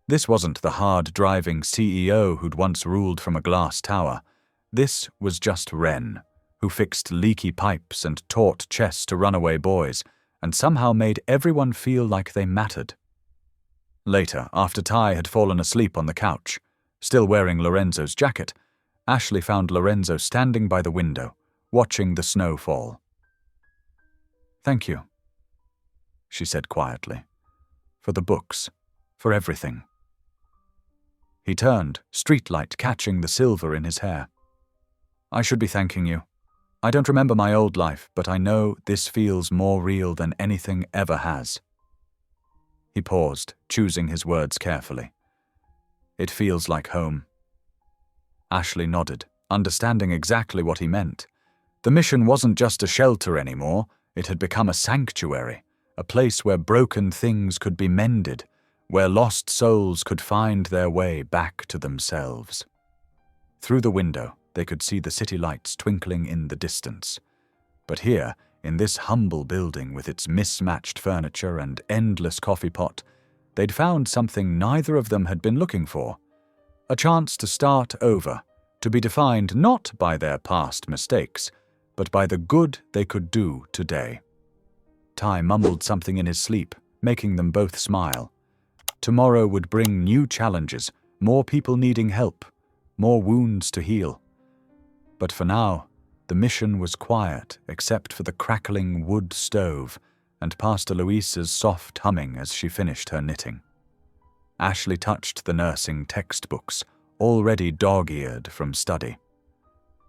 This wasn't the hard-driving CEO who'd once ruled from a glass tower. This was just Ren, who fixed leaky pipes and taught chess to runaway boys, and somehow made everyone feel like they mattered. Later, after Ty had fallen asleep on the couch, still wearing Lorenzo's jacket, Ashley found Lorenzo standing by the window, watching the snow fall. "Thank you," she said quietly. "For the books, for everything." He turned, streetlight catching the silver in his hair. "I should be thanking you. I don't remember my old life, but I know this feels more real than anything ever has." He paused, choosing his words carefully. It feels like home. Ashley nodded, understanding exactly what he meant. The mission wasn't just a shelter anymore, it had become a sanctuary, a place where broken things could be mended, where lost souls could find their way back to themselves. Through the window, they could see the city lights twinkling in the distance. But here, in this humble building with its mismatched furniture and endless coffee pot, they'd found something neither of them had been looking for. A chance to start over, to be defined not by their past mistakes, but by the good they could do today. Ty mumbled something in his sleep, making them both smile. Tomorrow would bring new challenges, more people needing help, more wounds to heal. But for now, the mission was quiet except for the crackling wood stove and Pastor Luisa's soft humming as she finished her knitting. Ashley touched the nursing textbooks, already dog-eared from study.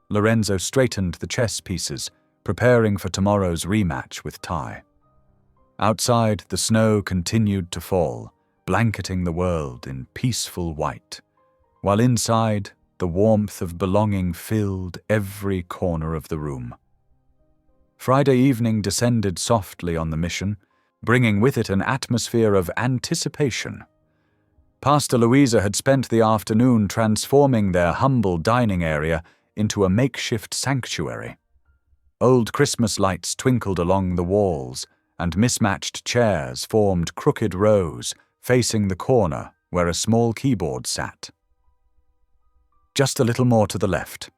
Lorenzo straightened the chess pieces, preparing for tomorrow's rematch with Ty. Outside, the snow continued to fall, blanketing the world in peaceful white, while inside, the warmth of belonging filled every corner of the room. Friday evening descended softly on the mission, bringing with it an atmosphere of anticipation. Pastor Luisa had spent the afternoon transforming their humble dining area into a makeshift sanctuary. Old Christmas lights twinkled along the walls, and mismatched chairs formed crooked rows facing the corner where a small keyboard sat. Just a little more to the left,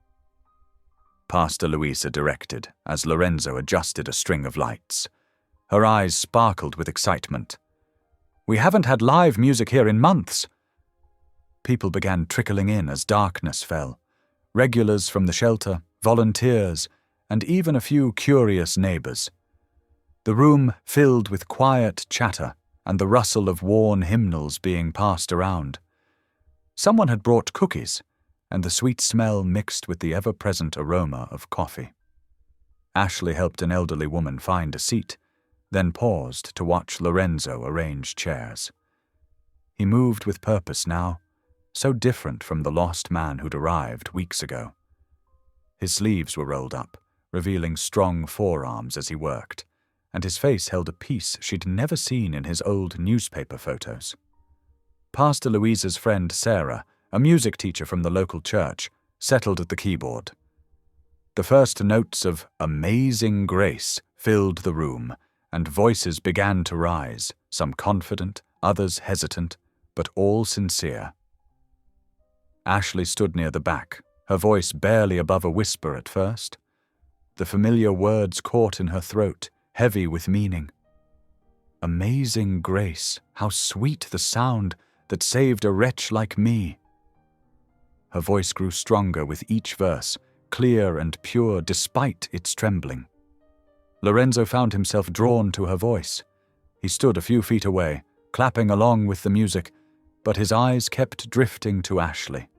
Pastor Luisa directed as Lorenzo adjusted a string of lights. Her eyes sparkled with excitement. We haven't had live music here in months. People began trickling in as darkness fell. Regulars from the shelter, volunteers, and even a few curious neighbors. The room filled with quiet chatter and the rustle of worn hymnals being passed around. Someone had brought cookies, and the sweet smell mixed with the ever-present aroma of coffee. Ashley helped an elderly woman find a seat, then paused to watch Lorenzo arrange chairs. He moved with purpose now, so different from the lost man who'd arrived weeks ago. His sleeves were rolled up, revealing strong forearms as he worked, and his face held a peace she'd never seen in his old newspaper photos. Pastor Luisa's friend Sarah, a music teacher from the local church, settled at the keyboard. The first notes of Amazing Grace filled the room, and voices began to rise, some confident, others hesitant, but all sincere. Ashley stood near the back, her voice barely above a whisper at first. The familiar words caught in her throat, heavy with meaning. Amazing grace, how sweet the sound that saved a wretch like me. Her voice grew stronger with each verse, clear and pure despite its trembling. Lorenzo found himself drawn to her voice. He stood a few feet away, clapping along with the music, but his eyes kept drifting to Ashley.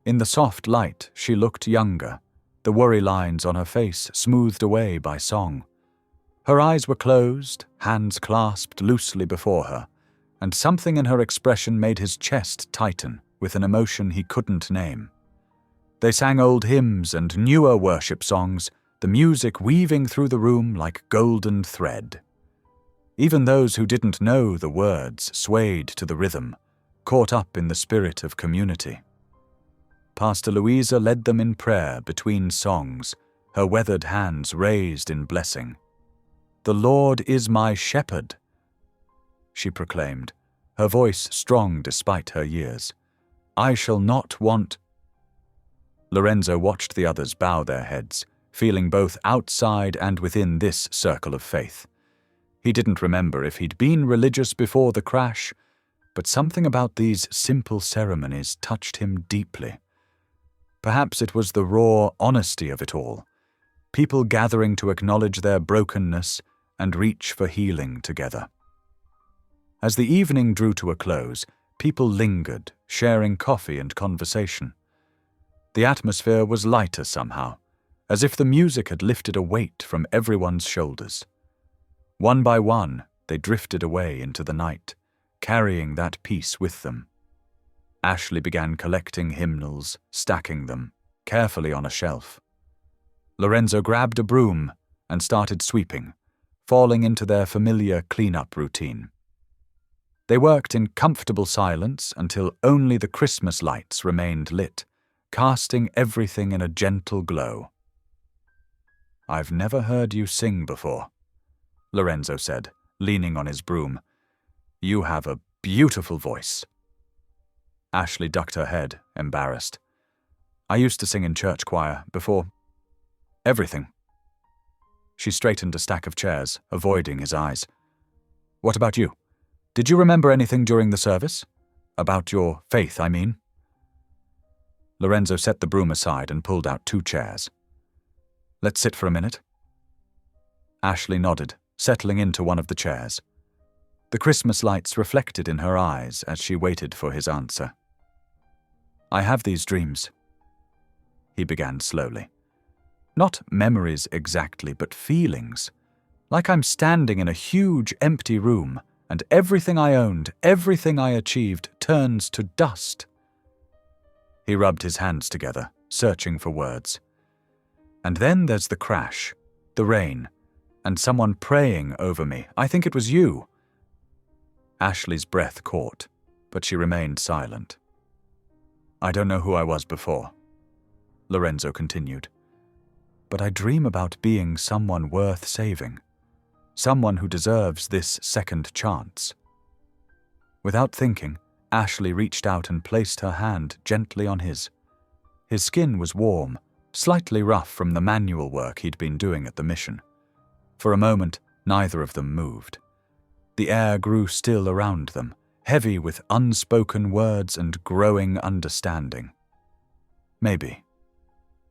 In the soft light, she looked younger, the worry lines on her face smoothed away by song. Her eyes were closed, hands clasped loosely before her, and something in her expression made his chest tighten with an emotion he couldn't name. They sang old hymns and newer worship songs, the music weaving through the room like golden thread. Even those who didn't know the words swayed to the rhythm, caught up in the spirit of community. Pastor Luisa led them in prayer between songs, her weathered hands raised in blessing. "The Lord is my shepherd," she proclaimed, her voice strong despite her years. "I shall not want—" Lorenzo watched the others bow their heads, feeling both outside and within this circle of faith. He didn't remember if he'd been religious before the crash, but something about these simple ceremonies touched him deeply. Perhaps it was the raw honesty of it all, people gathering to acknowledge their brokenness and reach for healing together. As the evening drew to a close, people lingered, sharing coffee and conversation. The atmosphere was lighter somehow, as if the music had lifted a weight from everyone's shoulders. One by one, they drifted away into the night, carrying that peace with them. Ashley began collecting hymnals, stacking them carefully on a shelf. Lorenzo grabbed a broom and started sweeping, falling into their familiar cleanup routine. They worked in comfortable silence until only the Christmas lights remained lit, casting everything in a gentle glow. "I've never heard you sing before," Lorenzo said, leaning on his broom. "You have a beautiful voice." Ashley ducked her head, embarrassed. "I used to sing in church choir before everything." She straightened a stack of chairs, avoiding his eyes. "What about you? Did you remember anything during the service? About your faith, I mean?" Lorenzo set the broom aside and pulled out 2 chairs. "Let's sit for a minute." Ashley nodded, settling into one of the chairs. The Christmas lights reflected in her eyes as she waited for his answer. "I have these dreams," he began slowly. "Not memories exactly, but feelings. Like I'm standing in a huge empty room, and everything I owned, everything I achieved, turns to dust." He rubbed his hands together, searching for words. "And then there's the crash, the rain, and someone praying over me. I think it was you." Ashley's breath caught, but she remained silent. "I don't know who I was before," Lorenzo continued. "But I dream about being someone worth saving. Someone who deserves this second chance." Without thinking, Ashley reached out and placed her hand gently on his. His skin was warm, slightly rough from the manual work he'd been doing at the mission. For a moment, neither of them moved. The air grew still around them, heavy with unspoken words and growing understanding. "Maybe,"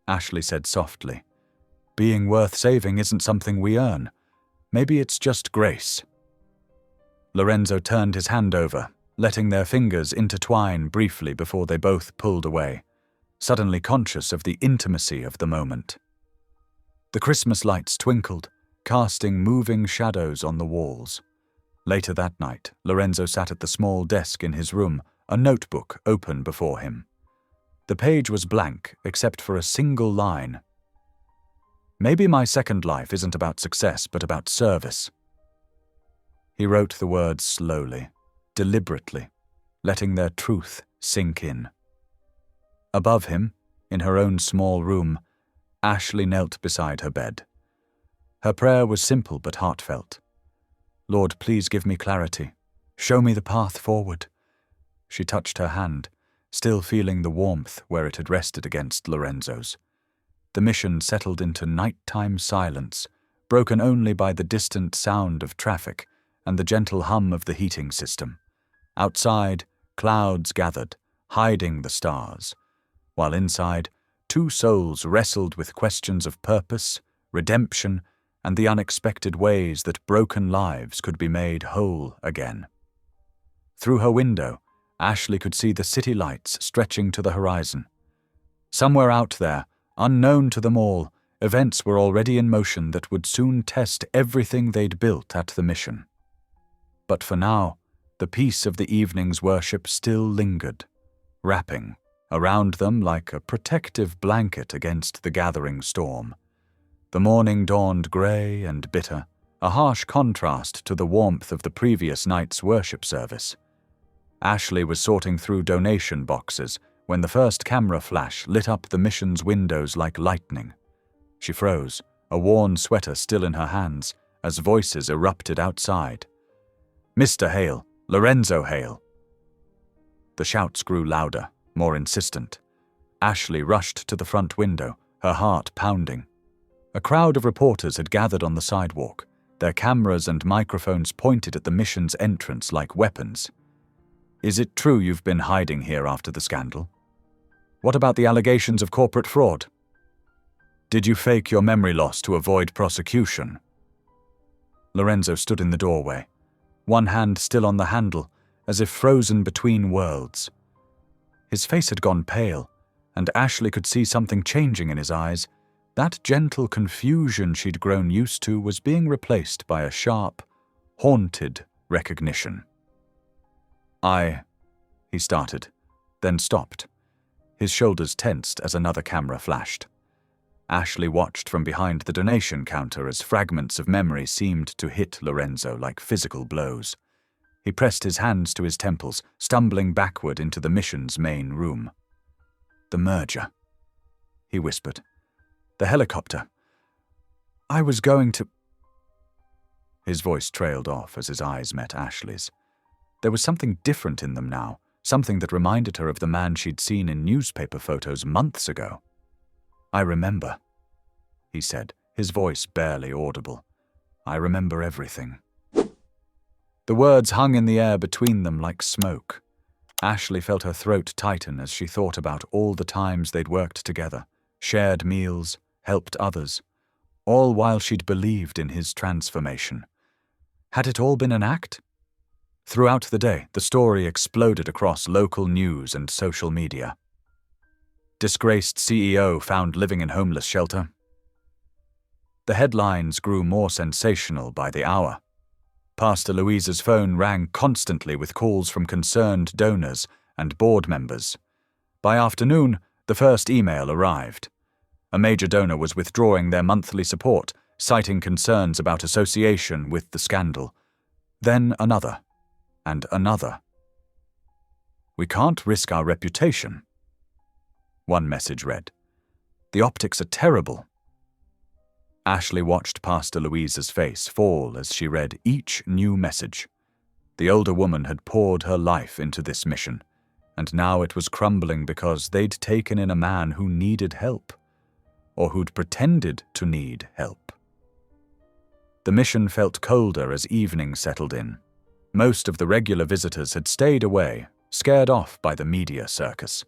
Ashley said softly. "Being worth saving isn't something we earn. Maybe it's just grace." Lorenzo turned his hand over, letting their fingers intertwine briefly before they both pulled away, suddenly conscious of the intimacy of the moment. The Christmas lights twinkled, casting moving shadows on the walls. Later that night, Lorenzo sat at the small desk in his room, a notebook open before him. The page was blank except for a single line. "Maybe my second life isn't about success, but about service." He wrote the words slowly, deliberately, letting their truth sink in. Above him, in her own small room, Ashley knelt beside her bed. Her prayer was simple but heartfelt. "Lord, please give me clarity. Show me the path forward." She touched her hand, still feeling the warmth where it had rested against Lorenzo's. The mission settled into nighttime silence, broken only by the distant sound of traffic and the gentle hum of the heating system. Outside, clouds gathered, hiding the stars, while inside, 2 souls wrestled with questions of purpose, redemption, and the unexpected ways that broken lives could be made whole again. Through her window, Ashley could see the city lights stretching to the horizon. Somewhere out there, unknown to them all, events were already in motion that would soon test everything they'd built at the mission. But for now, the peace of the evening's worship still lingered, wrapping around them like a protective blanket against the gathering storm. The morning dawned grey and bitter, a harsh contrast to the warmth of the previous night's worship service. Ashley was sorting through donation boxes when the first camera flash lit up the mission's windows like lightning. She froze, a worn sweater still in her hands, as voices erupted outside. "Mr. Hale, Lorenzo Hale." The shouts grew louder, more insistent. Ashley rushed to the front window, her heart pounding. A crowd of reporters had gathered on the sidewalk, their cameras and microphones pointed at the mission's entrance like weapons. "Is it true you've been hiding here after the scandal? What about the allegations of corporate fraud? Did you fake your memory loss to avoid prosecution?" Lorenzo stood in the doorway, one hand still on the handle, as if frozen between worlds. His face had gone pale, and Ashley could see something changing in his eyes. That gentle confusion she'd grown used to was being replaced by a sharp, haunted recognition. He started, then stopped. His shoulders tensed as another camera flashed. Ashley watched from behind the donation counter as fragments of memory seemed to hit Lorenzo like physical blows. He pressed his hands to his temples, stumbling backward into the mission's main room. "The merger," he whispered. "The helicopter. I was going to—" His voice trailed off as his eyes met Ashley's. There was something different in them now, something that reminded her of the man she'd seen in newspaper photos months ago. "I remember," he said, his voice barely audible. "I remember everything." The words hung in the air between them like smoke. Ashley felt her throat tighten as she thought about all the times they'd worked together, shared meals, helped others, all while she'd believed in his transformation. Had it all been an act? Throughout the day, the story exploded across local news and social media. Disgraced CEO found living in homeless shelter. The headlines grew more sensational by the hour. Pastor Louise's phone rang constantly with calls from concerned donors and board members. By afternoon, the first email arrived. A major donor was withdrawing their monthly support, citing concerns about association with the scandal. Then another, and another. "We can't risk our reputation," one message read. "The optics are terrible." Ashley watched Pastor Louise's face fall as she read each new message. The older woman had poured her life into this mission, and now it was crumbling because they'd taken in a man who needed help, or who'd pretended to need help. The mission felt colder as evening settled in. Most of the regular visitors had stayed away, scared off by the media circus.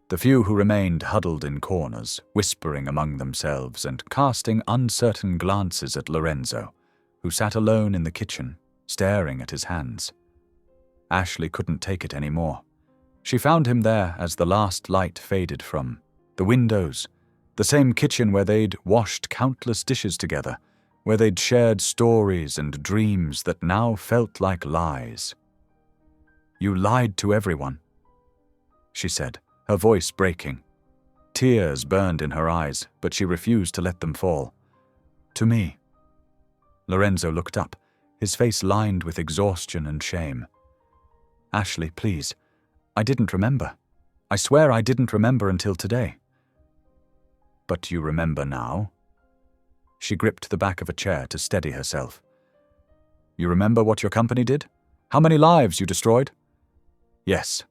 The few who remained huddled in corners, whispering among themselves and casting uncertain glances at Lorenzo, who sat alone in the kitchen, staring at his hands. Ashley couldn't take it anymore. She found him there as the last light faded from the windows, the same kitchen where they'd washed countless dishes together, where they'd shared stories and dreams that now felt like lies. "You lied to everyone," she said, her voice breaking. Tears burned in her eyes, but she refused to let them fall. "To me." Lorenzo looked up, his face lined with exhaustion and shame. "Ashley, please. I didn't remember. I swear I didn't remember until today." "But you remember now?" She gripped the back of a chair to steady herself. "You remember what your company did? How many lives you destroyed?" "Yes."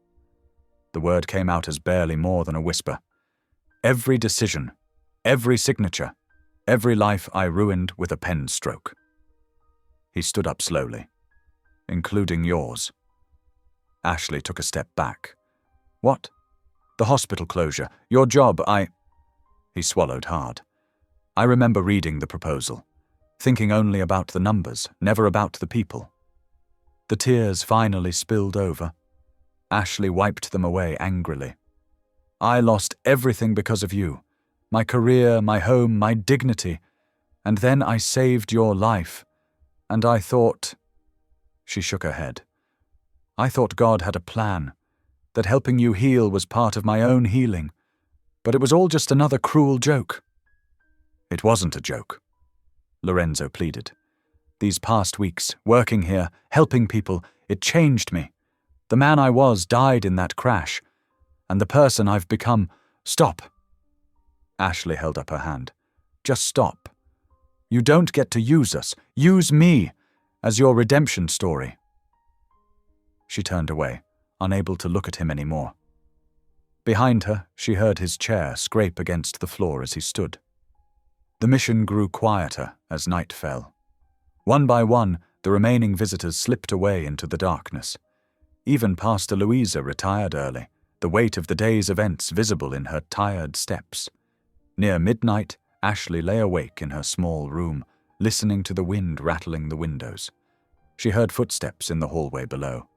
The word came out as barely more than a whisper. "Every decision, every signature, every life I ruined with a pen stroke." He stood up slowly. "Including yours." Ashley took a step back. "What?" "The hospital closure, your job, He swallowed hard. "I remember reading the proposal, thinking only about the numbers, never about the people." The tears finally spilled over. Ashley wiped them away angrily. "I lost everything because of you. My career, my home, my dignity. And then I saved your life. And I thought—" She shook her head. "I thought God had a plan, that helping you heal was part of my own healing. But it was all just another cruel joke." "It wasn't a joke," Lorenzo pleaded. "These past weeks, working here, helping people, it changed me. The man I was died in that crash, and the person I've become— Stop." Ashley held up her hand. "Just stop. You don't get to use us. Use me as your redemption story." She turned away, unable to look at him anymore. Behind her, she heard his chair scrape against the floor as he stood. The mission grew quieter as night fell. One by one, the remaining visitors slipped away into the darkness. Even Pastor Louisa retired early, the weight of the day's events visible in her tired steps. Near midnight, Ashley lay awake in her small room, listening to the wind rattling the windows. She heard footsteps in the hallway below.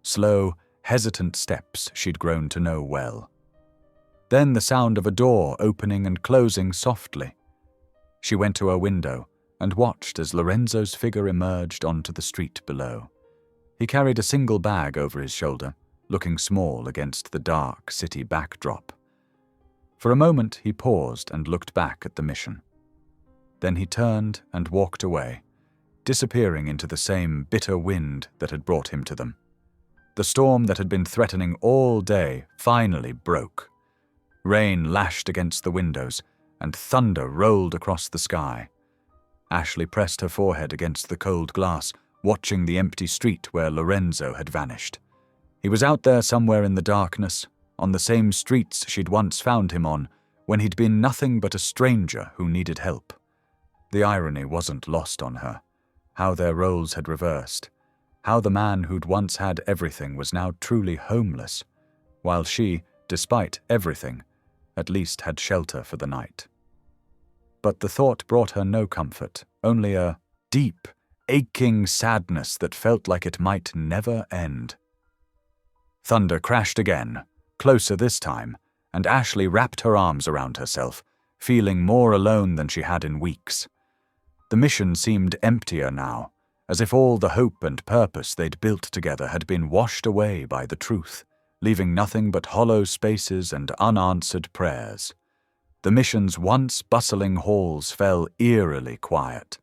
Slow, hesitant steps she'd grown to know well. Then the sound of a door opening and closing softly. She went to her window, and watched as Lorenzo's figure emerged onto the street below. He carried a single bag over his shoulder, looking small against the dark city backdrop. For a moment he paused and looked back at the mission. Then he turned and walked away, disappearing into the same bitter wind that had brought him to them. The storm that had been threatening all day finally broke. Rain lashed against the windows, and thunder rolled across the sky. Ashley pressed her forehead against the cold glass, watching the empty street where Lorenzo had vanished. He was out there somewhere in the darkness, on the same streets she'd once found him on, when he'd been nothing but a stranger who needed help. The irony wasn't lost on her. How their roles had reversed. How the man who'd once had everything was now truly homeless, while she, despite everything, at least had shelter for the night. But the thought brought her no comfort, only a deep, aching sadness that felt like it might never end. Thunder crashed again, closer this time, and Ashley wrapped her arms around herself, feeling more alone than she had in weeks. The mission seemed emptier now, as if all the hope and purpose they'd built together had been washed away by the truth, leaving nothing but hollow spaces and unanswered prayers. The mission's once bustling halls fell eerily quiet.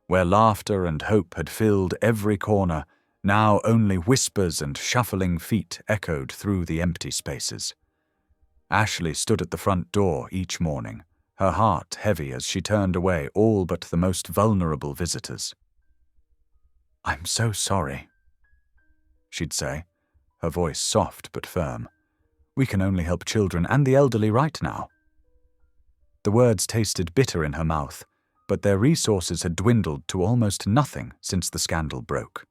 Where laughter and hope had filled every corner, now only whispers and shuffling feet echoed through the empty spaces. Ashley stood at the front door each morning, her heart heavy as she turned away all but the most vulnerable visitors. "I'm so sorry," she'd say, her voice soft but firm. "We can only help children and the elderly right now." The words tasted bitter in her mouth, but their resources had dwindled to almost nothing since the scandal broke.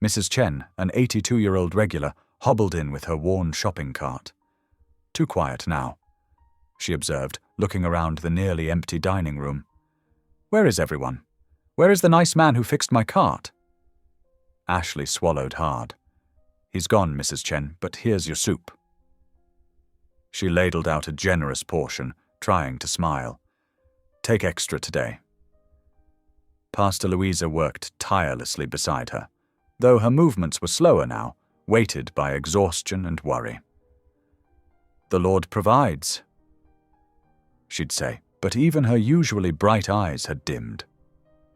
Mrs. Chen, an 82-year-old regular, hobbled in with her worn shopping cart. "Too quiet now," she observed, looking around the nearly empty dining room. "Where is everyone? Where is the nice man who fixed my cart?" Ashley swallowed hard. "He's gone, Mrs. Chen, but here's your soup." She ladled out a generous portion, trying to smile. "Take extra today." Pastor Louisa worked tirelessly beside her, though her movements were slower now, weighted by exhaustion and worry. "The Lord provides," she'd say, but even her usually bright eyes had dimmed.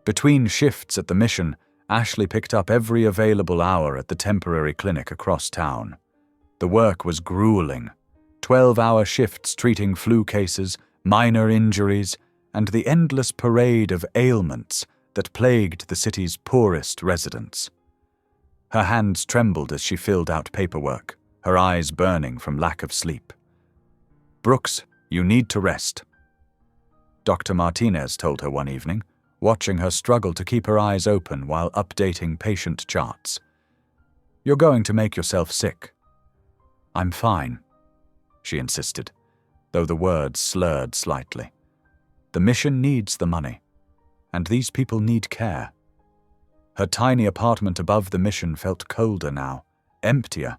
Between shifts at the mission, Ashley picked up every available hour at the temporary clinic across town. The work was grueling. 12-hour shifts treating flu cases, minor injuries, and the endless parade of ailments that plagued the city's poorest residents. Her hands trembled as she filled out paperwork, her eyes burning from lack of sleep. "Brooks, you need to rest," Dr. Martinez told her one evening, watching her struggle to keep her eyes open while updating patient charts. "You're going to make yourself sick." "I'm fine," she insisted, though the words slurred slightly. The mission needs the money, and these people need care. Her tiny apartment above the mission felt colder now, emptier.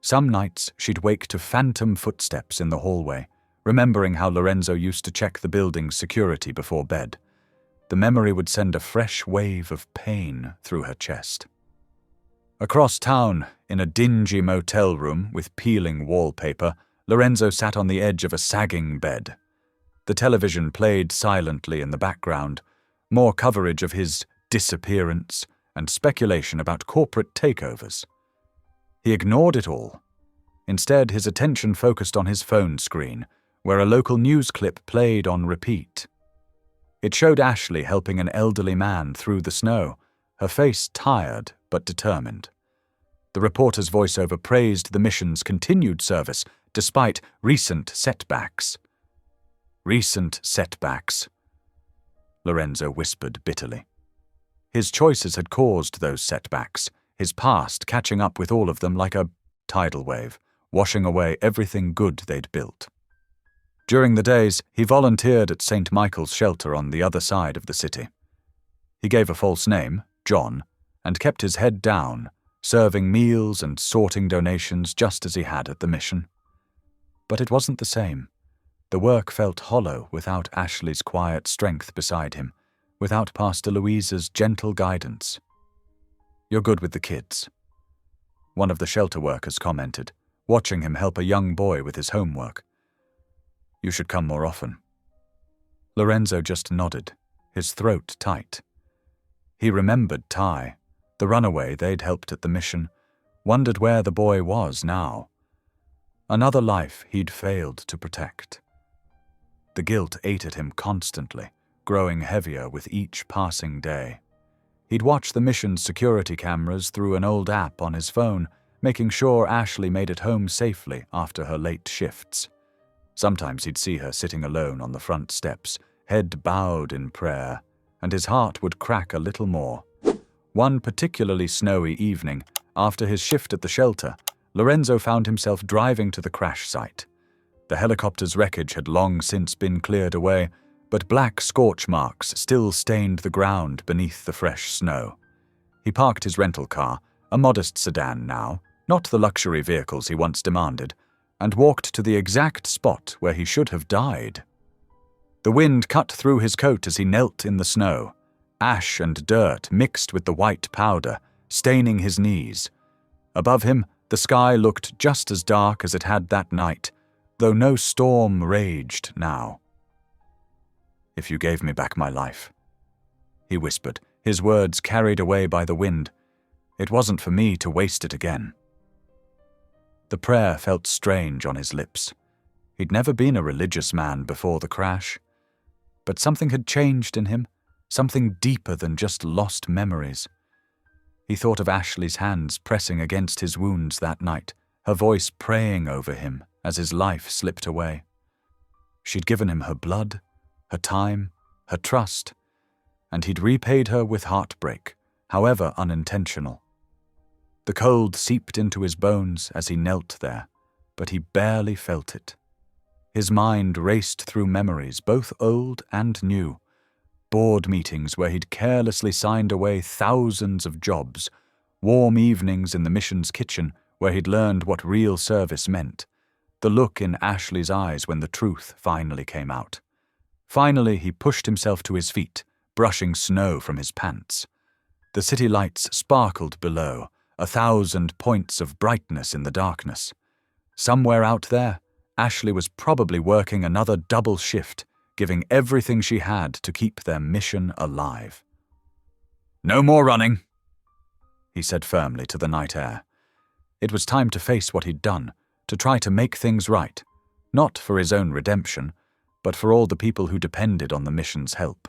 Some nights she'd wake to phantom footsteps in the hallway, remembering how Lorenzo used to check the building's security before bed. The memory would send a fresh wave of pain through her chest. Across town, in a dingy motel room with peeling wallpaper, Lorenzo sat on the edge of a sagging bed. The television played silently in the background, more coverage of his disappearance and speculation about corporate takeovers. He ignored it all. Instead, his attention focused on his phone screen, where a local news clip played on repeat. It showed Ashley helping an elderly man through the snow, her face tired but determined. The reporter's voiceover praised the mission's continued service despite recent setbacks. "Recent setbacks," Lorenzo whispered bitterly. His choices had caused those setbacks, his past catching up with all of them like a tidal wave, washing away everything good they'd built. During the days, he volunteered at St. Michael's shelter on the other side of the city. He gave a false name, John, and kept his head down, serving meals and sorting donations just as he had at the mission. But it wasn't the same. The work felt hollow without Ashley's quiet strength beside him, without Pastor Louise's gentle guidance. "You're good with the kids," one of the shelter workers commented, watching him help a young boy with his homework. "You should come more often." Lorenzo just nodded, his throat tight. He remembered Ty, the runaway they'd helped at the mission, wondered where the boy was now. Another life he'd failed to protect. The guilt ate at him constantly, growing heavier with each passing day. He'd watch the mission's security cameras through an old app on his phone, making sure Ashley made it home safely after her late shifts. Sometimes he'd see her sitting alone on the front steps, head bowed in prayer, and his heart would crack a little more. One particularly snowy evening, after his shift at the shelter, Lorenzo found himself driving to the crash site. The helicopter's wreckage had long since been cleared away, but black scorch marks still stained the ground beneath the fresh snow. He parked his rental car, a modest sedan now, not the luxury vehicles he once demanded, and walked to the exact spot where he should have died. The wind cut through his coat as he knelt in the snow, ash and dirt mixed with the white powder, staining his knees. Above him, the sky looked just as dark as it had that night, though no storm raged now. "If you gave me back my life," he whispered, his words carried away by the wind, "it wasn't for me to waste it again." The prayer felt strange on his lips. He'd never been a religious man before the crash. But something had changed in him, something deeper than just lost memories. He thought of Ashley's hands pressing against his wounds that night, her voice praying over him as his life slipped away. She'd given him her blood, her time, her trust, and he'd repaid her with heartbreak, however unintentional. The cold seeped into his bones as he knelt there, but he barely felt it. His mind raced through memories, both old and new. Board meetings where he'd carelessly signed away thousands of jobs, warm evenings in the mission's kitchen where he'd learned what real service meant, the look in Ashley's eyes when the truth finally came out. Finally, he pushed himself to his feet, brushing snow from his pants. The city lights sparkled below, 1,000 points of brightness in the darkness. Somewhere out there, Ashley was probably working another double shift, giving everything she had to keep their mission alive. "No more running," he said firmly to the night air. It was time to face what he'd done, to try to make things right, not for his own redemption, but for all the people who depended on the mission's help.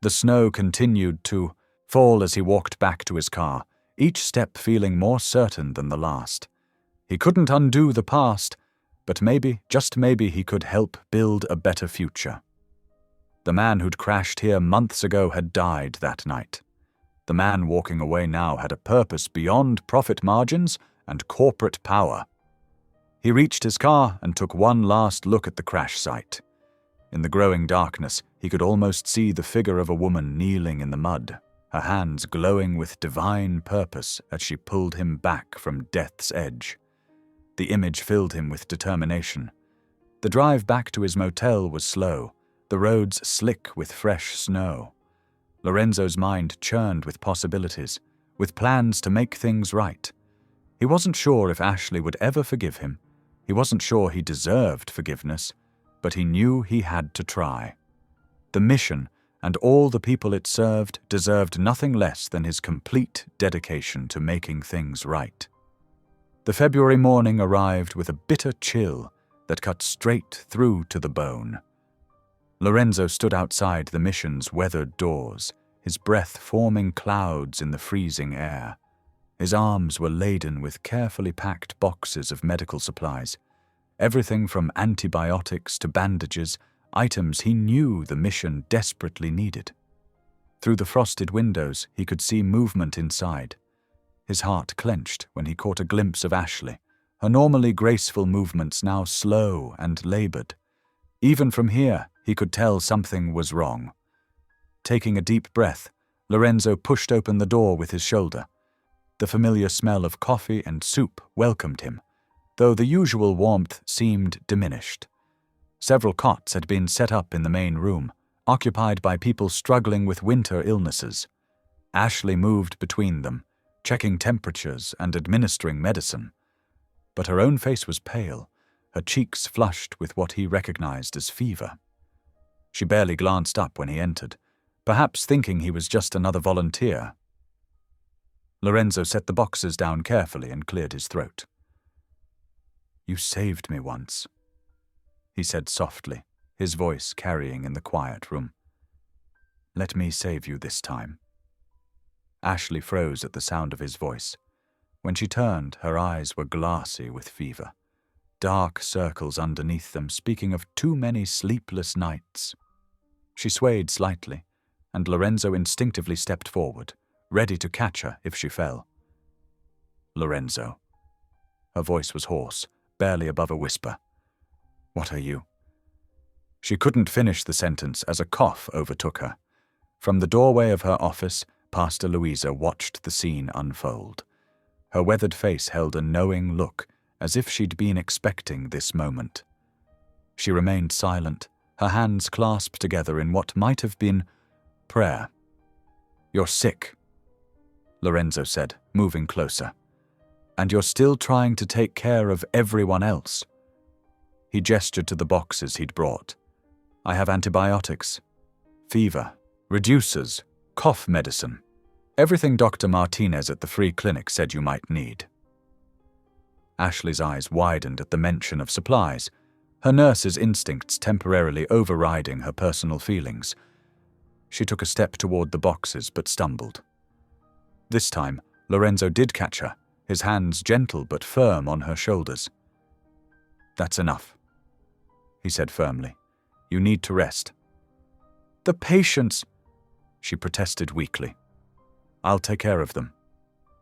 The snow continued to fall as he walked back to his car, each step feeling more certain than the last. He couldn't undo the past, but maybe, just maybe, he could help build a better future. The man who'd crashed here months ago had died that night. The man walking away now had a purpose beyond profit margins and corporate power. He reached his car and took one last look at the crash site. In the growing darkness, he could almost see the figure of a woman kneeling in the mud, her hands glowing with divine purpose as she pulled him back from death's edge. The image filled him with determination. The drive back to his motel was slow, the roads slick with fresh snow. Lorenzo's mind churned with possibilities, with plans to make things right. He wasn't sure if Ashley would ever forgive him. He wasn't sure he deserved forgiveness, but he knew he had to try. The mission and all the people it served deserved nothing less than his complete dedication to making things right. The February morning arrived with a bitter chill that cut straight through to the bone. Lorenzo stood outside the mission's weathered doors, his breath forming clouds in the freezing air. His arms were laden with carefully packed boxes of medical supplies, everything from antibiotics to bandages, items he knew the mission desperately needed. Through the frosted windows, he could see movement inside. His heart clenched when he caught a glimpse of Ashley, her normally graceful movements now slow and labored. Even from here, he could tell something was wrong. Taking a deep breath, Lorenzo pushed open the door with his shoulder. The familiar smell of coffee and soup welcomed him, though the usual warmth seemed diminished. Several cots had been set up in the main room, occupied by people struggling with winter illnesses. Ashley moved between them, checking temperatures and administering medicine. But her own face was pale, her cheeks flushed with what he recognized as fever. She barely glanced up when he entered, perhaps thinking he was just another volunteer. Lorenzo set the boxes down carefully and cleared his throat. "You saved me once," he said softly, his voice carrying in the quiet room. "Let me save you this time." Ashley froze at the sound of his voice. When she turned, her eyes were glassy with fever, dark circles underneath them speaking of too many sleepless nights. She swayed slightly, and Lorenzo instinctively stepped forward, ready to catch her if she fell. "Lorenzo." Her voice was hoarse, barely above a whisper. "What are you?" She couldn't finish the sentence as a cough overtook her. From the doorway of her office, Pastor Louisa watched the scene unfold. Her weathered face held a knowing look, as if she'd been expecting this moment. She remained silent, her hands clasped together in what might have been prayer. "You're sick," Lorenzo said, moving closer. "And you're still trying to take care of everyone else." He gestured to the boxes he'd brought. "I have antibiotics, fever, reducers, cough medicine. Everything Dr. Martinez at the free clinic said you might need." Ashley's eyes widened at the mention of supplies, her nurse's instincts temporarily overriding her personal feelings. She took a step toward the boxes but stumbled. This time, Lorenzo did catch her, his hands gentle but firm on her shoulders. "That's enough," he said firmly. "You need to rest." "The patients," she protested weakly. "I'll take care of them,"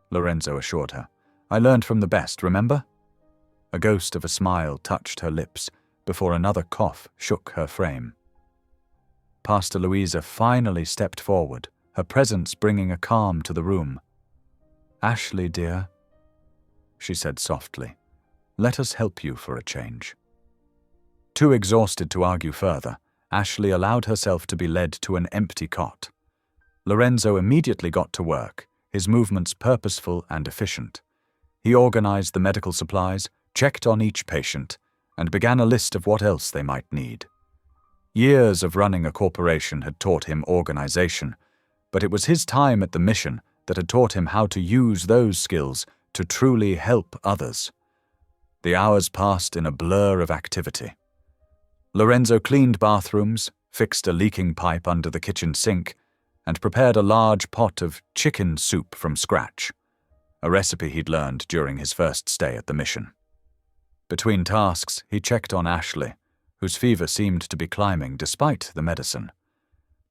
Lorenzo assured her. "I learned from the best, remember?" A ghost of a smile touched her lips before another cough shook her frame. Pastor Louisa finally stepped forward, her presence bringing a calm to the room. "Ashley, dear," she said softly, "let us help you for a change." Too exhausted to argue further, Ashley allowed herself to be led to an empty cot. Lorenzo immediately got to work, his movements purposeful and efficient. He organized the medical supplies, checked on each patient, and began a list of what else they might need. Years of running a corporation had taught him organization, but it was his time at the mission that had taught him how to use those skills to truly help others. The hours passed in a blur of activity. Lorenzo cleaned bathrooms, fixed a leaking pipe under the kitchen sink, and prepared a large pot of chicken soup from scratch, a recipe he'd learned during his first stay at the mission. Between tasks, he checked on Ashley, whose fever seemed to be climbing despite the medicine.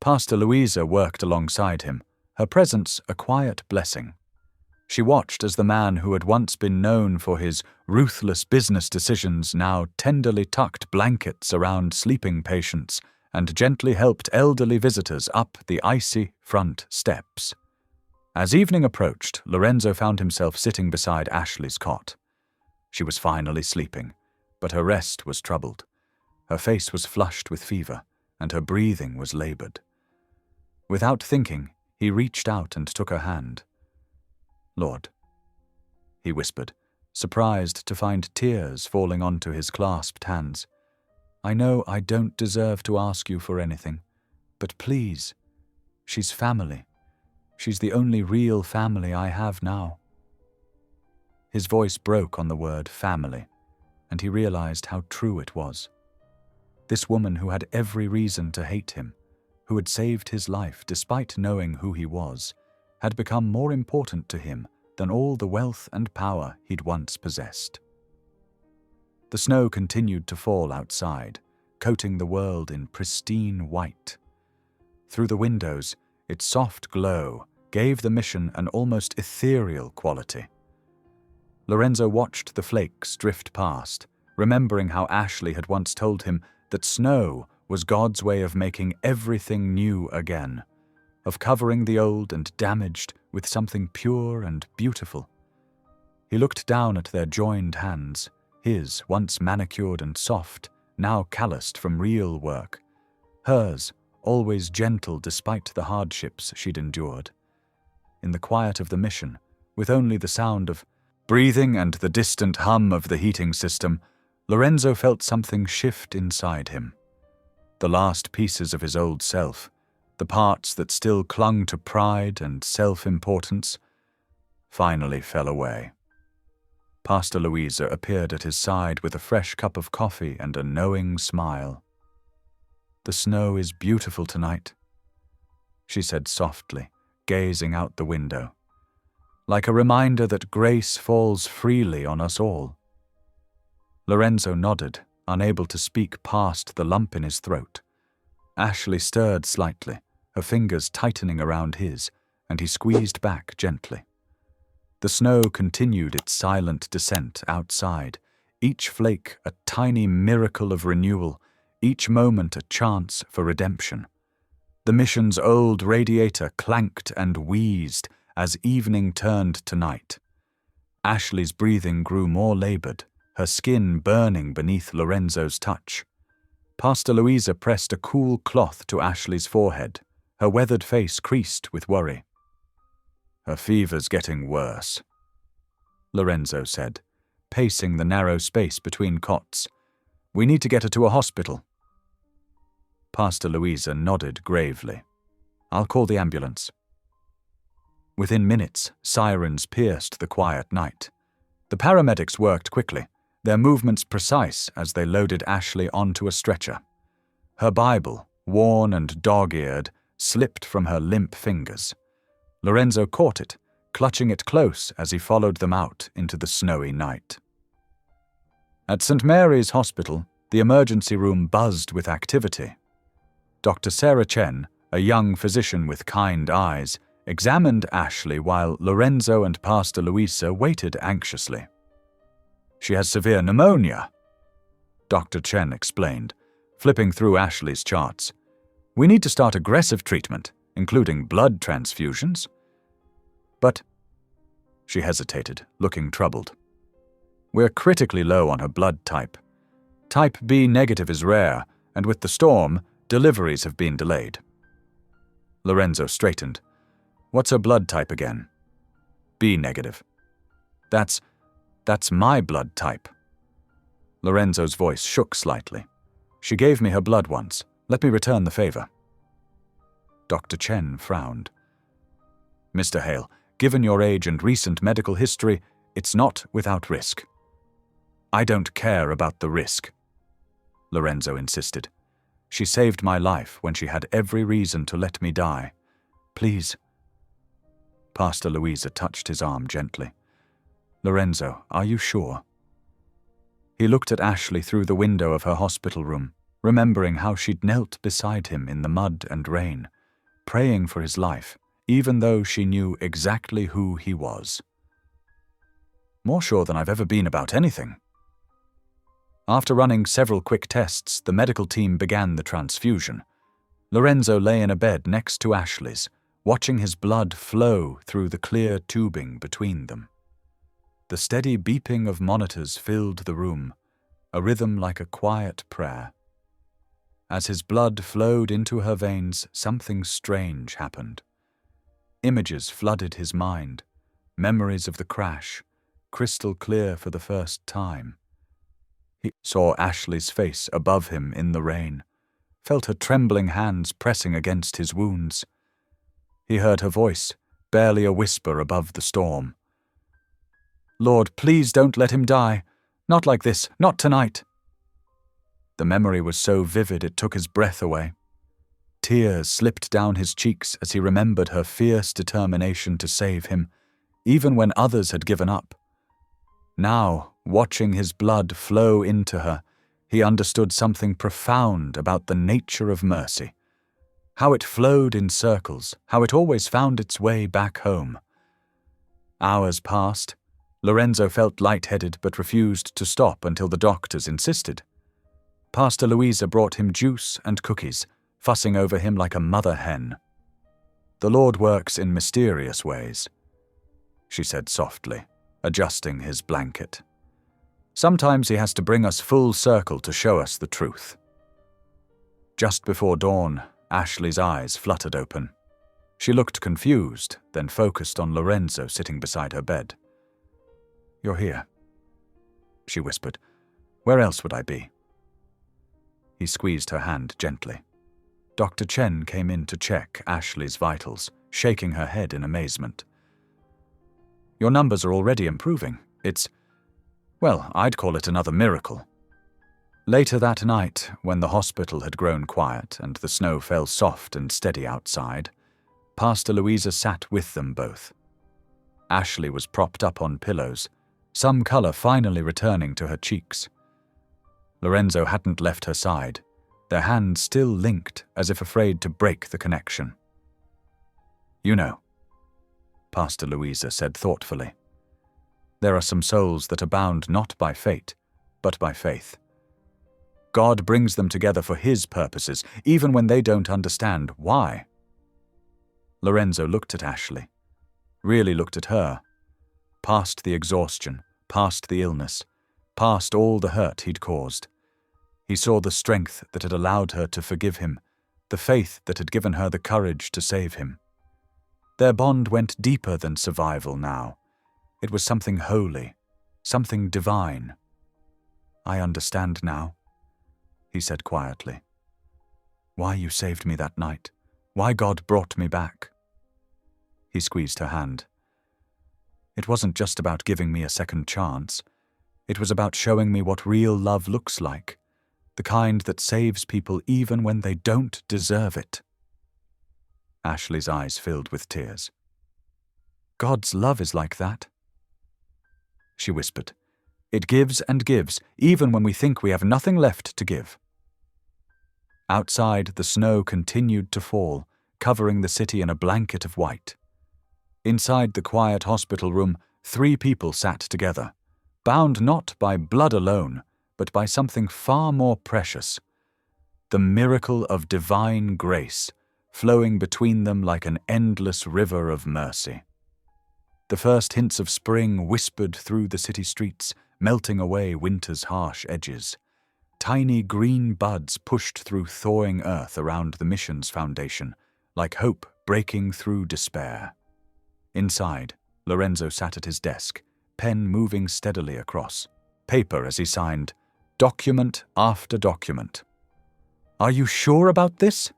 Pastor Louisa worked alongside him, her presence a quiet blessing. She watched as the man who had once been known for his ruthless business decisions now tenderly tucked blankets around sleeping patients and gently helped elderly visitors up the icy front steps. As evening approached, Lorenzo found himself sitting beside Ashley's cot. She was finally sleeping, but her rest was troubled. Her face was flushed with fever, and her breathing was labored. Without thinking, he reached out and took her hand. "Lord," he whispered, surprised to find tears falling onto his clasped hands. "I know I don't deserve to ask you for anything, but please, she's family. She's the only real family I have now." His voice broke on the word family, and he realized how true it was. This woman who had every reason to hate him, who had saved his life despite knowing who he was, had become more important to him than all the wealth and power he'd once possessed. The snow continued to fall outside, coating the world in pristine white. Through the windows, its soft glow gave the mission an almost ethereal quality. Lorenzo watched the flakes drift past, remembering how Ashley had once told him that snow was God's way of making everything new again, of covering the old and damaged with something pure and beautiful. He looked down at their joined hands, his once manicured and soft, now calloused from real work, hers always gentle despite the hardships she'd endured. In the quiet of the mission, with only the sound of breathing and the distant hum of the heating system, Lorenzo felt something shift inside him. The last pieces of his old self, the parts that still clung to pride and self-importance, finally fell away. Pastor Louisa appeared at his side with a fresh cup of coffee and a knowing smile. "The snow is beautiful tonight," she said softly, gazing out the window, like a reminder that grace falls freely on us all. Lorenzo nodded, unable to speak past the lump in his throat. Ashley stirred slightly, her fingers tightening around his, and he squeezed back gently. The snow continued its silent descent outside, each flake a tiny miracle of renewal, each moment a chance for redemption. The mission's old radiator clanked and wheezed as evening turned to night. Ashley's breathing grew more labored, her skin burning beneath Lorenzo's touch. Pastor Louisa pressed a cool cloth to Ashley's forehead, her weathered face creased with worry. "Her fever's getting worse," Lorenzo said, pacing the narrow space between cots. "We need to get her to a hospital." Pastor Louisa nodded gravely. "I'll call the ambulance." Within minutes, sirens pierced the quiet night. The paramedics worked quickly, their movements precise as they loaded Ashley onto a stretcher. Her Bible, worn and dog-eared, slipped from her limp fingers. Lorenzo caught it, clutching it close as he followed them out into the snowy night. At St. Mary's Hospital, the emergency room buzzed with activity. Dr. Sarah Chen, a young physician with kind eyes, examined Ashley while Lorenzo and Pastor Louisa waited anxiously. "She has severe pneumonia," Dr. Chen explained, flipping through Ashley's charts. "We need to start aggressive treatment, including blood transfusions." "But," she hesitated, looking troubled, "we're critically low on her blood type. Type B negative is rare, and with the storm, deliveries have been delayed." Lorenzo straightened. "What's her blood type again?" "B negative." That's my blood type." Lorenzo's voice shook slightly. "She gave me her blood once. Let me return the favor." Dr. Chen frowned. "Mr. Hale, given your age and recent medical history, it's not without risk." "I don't care about the risk," Lorenzo insisted. "She saved my life when she had every reason to let me die. Please." Pastor Louisa touched his arm gently. "Lorenzo, are you sure?" He looked at Ashley through the window of her hospital room, remembering how she'd knelt beside him in the mud and rain, praying for his life, even though she knew exactly who he was. "More sure than I've ever been about anything." After running several quick tests, the medical team began the transfusion. Lorenzo lay in a bed next to Ashley's, watching his blood flow through the clear tubing between them. The steady beeping of monitors filled the room, a rhythm like a quiet prayer. As his blood flowed into her veins, something strange happened. Images flooded his mind, memories of the crash, crystal clear for the first time. He saw Ashley's face above him in the rain, felt her trembling hands pressing against his wounds. He heard her voice, barely a whisper above the storm. "Lord, please don't let him die. Not like this, not tonight." The memory was so vivid it took his breath away. Tears slipped down his cheeks as he remembered her fierce determination to save him, even when others had given up. Now, watching his blood flow into her, he understood something profound about the nature of mercy. How it flowed in circles, how it always found its way back home. Hours passed. Lorenzo felt lightheaded but refused to stop until the doctors insisted. Pastor Louisa brought him juice and cookies, fussing over him like a mother hen. "The Lord works in mysterious ways," she said softly, adjusting his blanket. "Sometimes he has to bring us full circle to show us the truth." Just before dawn, Ashley's eyes fluttered open. She looked confused, then focused on Lorenzo sitting beside her bed. "You're here," she whispered. "Where else would I be?" He squeezed her hand gently. Dr. Chen came in to check Ashley's vitals, shaking her head in amazement. "Your numbers are already improving. Well, I'd call it another miracle." Later that night, when the hospital had grown quiet and the snow fell soft and steady outside, Pastor Louisa sat with them both. Ashley was propped up on pillows, some color finally returning to her cheeks. Lorenzo hadn't left her side, their hands still linked as if afraid to break the connection. "You know," Pastor Louisa said thoughtfully, "there are some souls that are bound not by fate, but by faith. God brings them together for His purposes, even when they don't understand why." Lorenzo looked at Ashley, really looked at her, past the exhaustion, past the illness, past all the hurt he'd caused. He saw the strength that had allowed her to forgive him, the faith that had given her the courage to save him. Their bond went deeper than survival now. It was something holy, something divine. "I understand now," he said quietly. "Why you saved me that night, why God brought me back." He squeezed her hand. "It wasn't just about giving me a second chance. It was about showing me what real love looks like, the kind that saves people even when they don't deserve it." Ashley's eyes filled with tears. "God's love is like that," she whispered. "It gives and gives, even when we think we have nothing left to give." Outside, the snow continued to fall, covering the city in a blanket of white. Inside the quiet hospital room, 3 people sat together, bound not by blood alone, but by something far more precious: the miracle of divine grace, flowing between them like an endless river of mercy. The first hints of spring whispered through the city streets, melting away winter's harsh edges. Tiny green buds pushed through thawing earth around the mission's foundation, like hope breaking through despair. Inside, Lorenzo sat at his desk, pen moving steadily across, paper as he signed, document after document. "Are you sure about this?"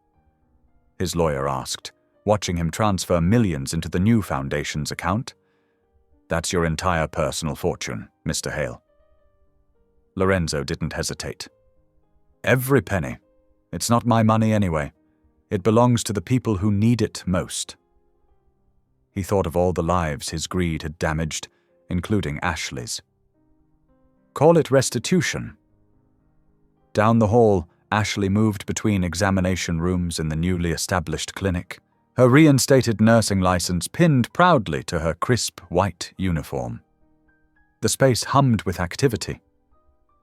his lawyer asked, watching him transfer millions into the new foundation's account. "That's your entire personal fortune, Mr. Hale." Lorenzo didn't hesitate. "Every penny. It's not my money anyway. It belongs to the people who need it most." He thought of all the lives his greed had damaged, including Ashley's. "Call it restitution." Down the hall, Ashley moved between examination rooms in the newly established clinic, her reinstated nursing license pinned proudly to her crisp white uniform. The space hummed with activity.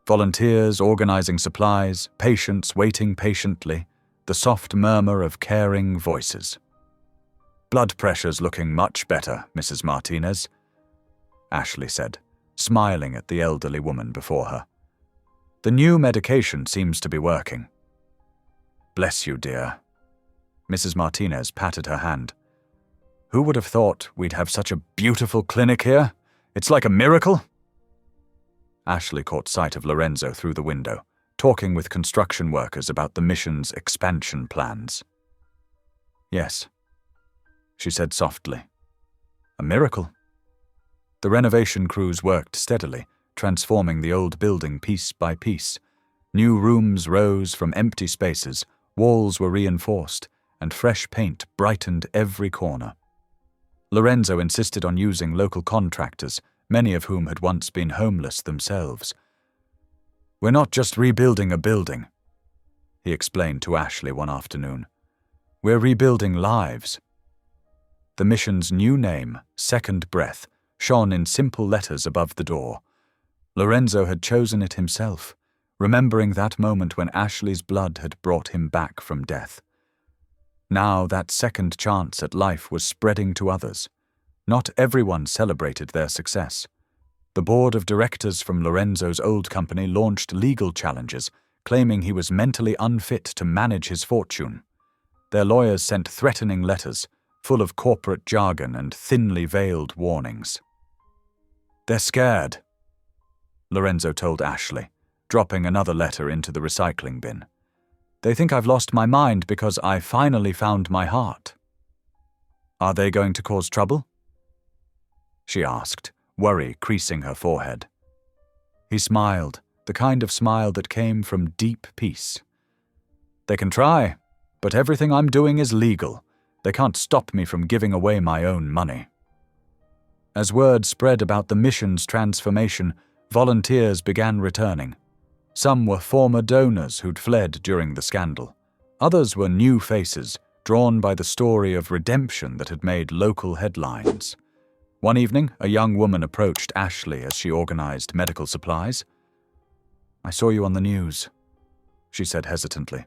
Volunteers organizing supplies, patients waiting patiently, the soft murmur of caring voices. "Blood pressure's looking much better, Mrs. Martinez," Ashley said, smiling at the elderly woman before her. "The new medication seems to be working." "Bless you, dear." Mrs. Martinez patted her hand. "Who would have thought we'd have such a beautiful clinic here? It's like a miracle." Ashley caught sight of Lorenzo through the window, talking with construction workers about the mission's expansion plans. "Yes," she said softly. "A miracle." The renovation crews worked steadily, transforming the old building piece by piece. New rooms rose from empty spaces, walls were reinforced, and fresh paint brightened every corner. Lorenzo insisted on using local contractors, many of whom had once been homeless themselves. "We're not just rebuilding a building," he explained to Ashley one afternoon. "We're rebuilding lives." The mission's new name, Second Breath, shone in simple letters above the door. Lorenzo had chosen it himself, remembering that moment when Ashley's blood had brought him back from death. Now that second chance at life was spreading to others. Not everyone celebrated their success. The board of directors from Lorenzo's old company launched legal challenges, claiming he was mentally unfit to manage his fortune. Their lawyers sent threatening letters, full of corporate jargon and thinly veiled warnings. "They're scared," Lorenzo told Ashley, dropping another letter into the recycling bin. "They think I've lost my mind because I finally found my heart." "Are they going to cause trouble?" she asked, worry creasing her forehead. He smiled, the kind of smile that came from deep peace. "They can try, but everything I'm doing is legal. They can't stop me from giving away my own money." As word spread about the mission's transformation, volunteers began returning. Some were former donors who'd fled during the scandal. Others were new faces, drawn by the story of redemption that had made local headlines. One evening, a young woman approached Ashley as she organized medical supplies. "I saw you on the news," she said hesitantly.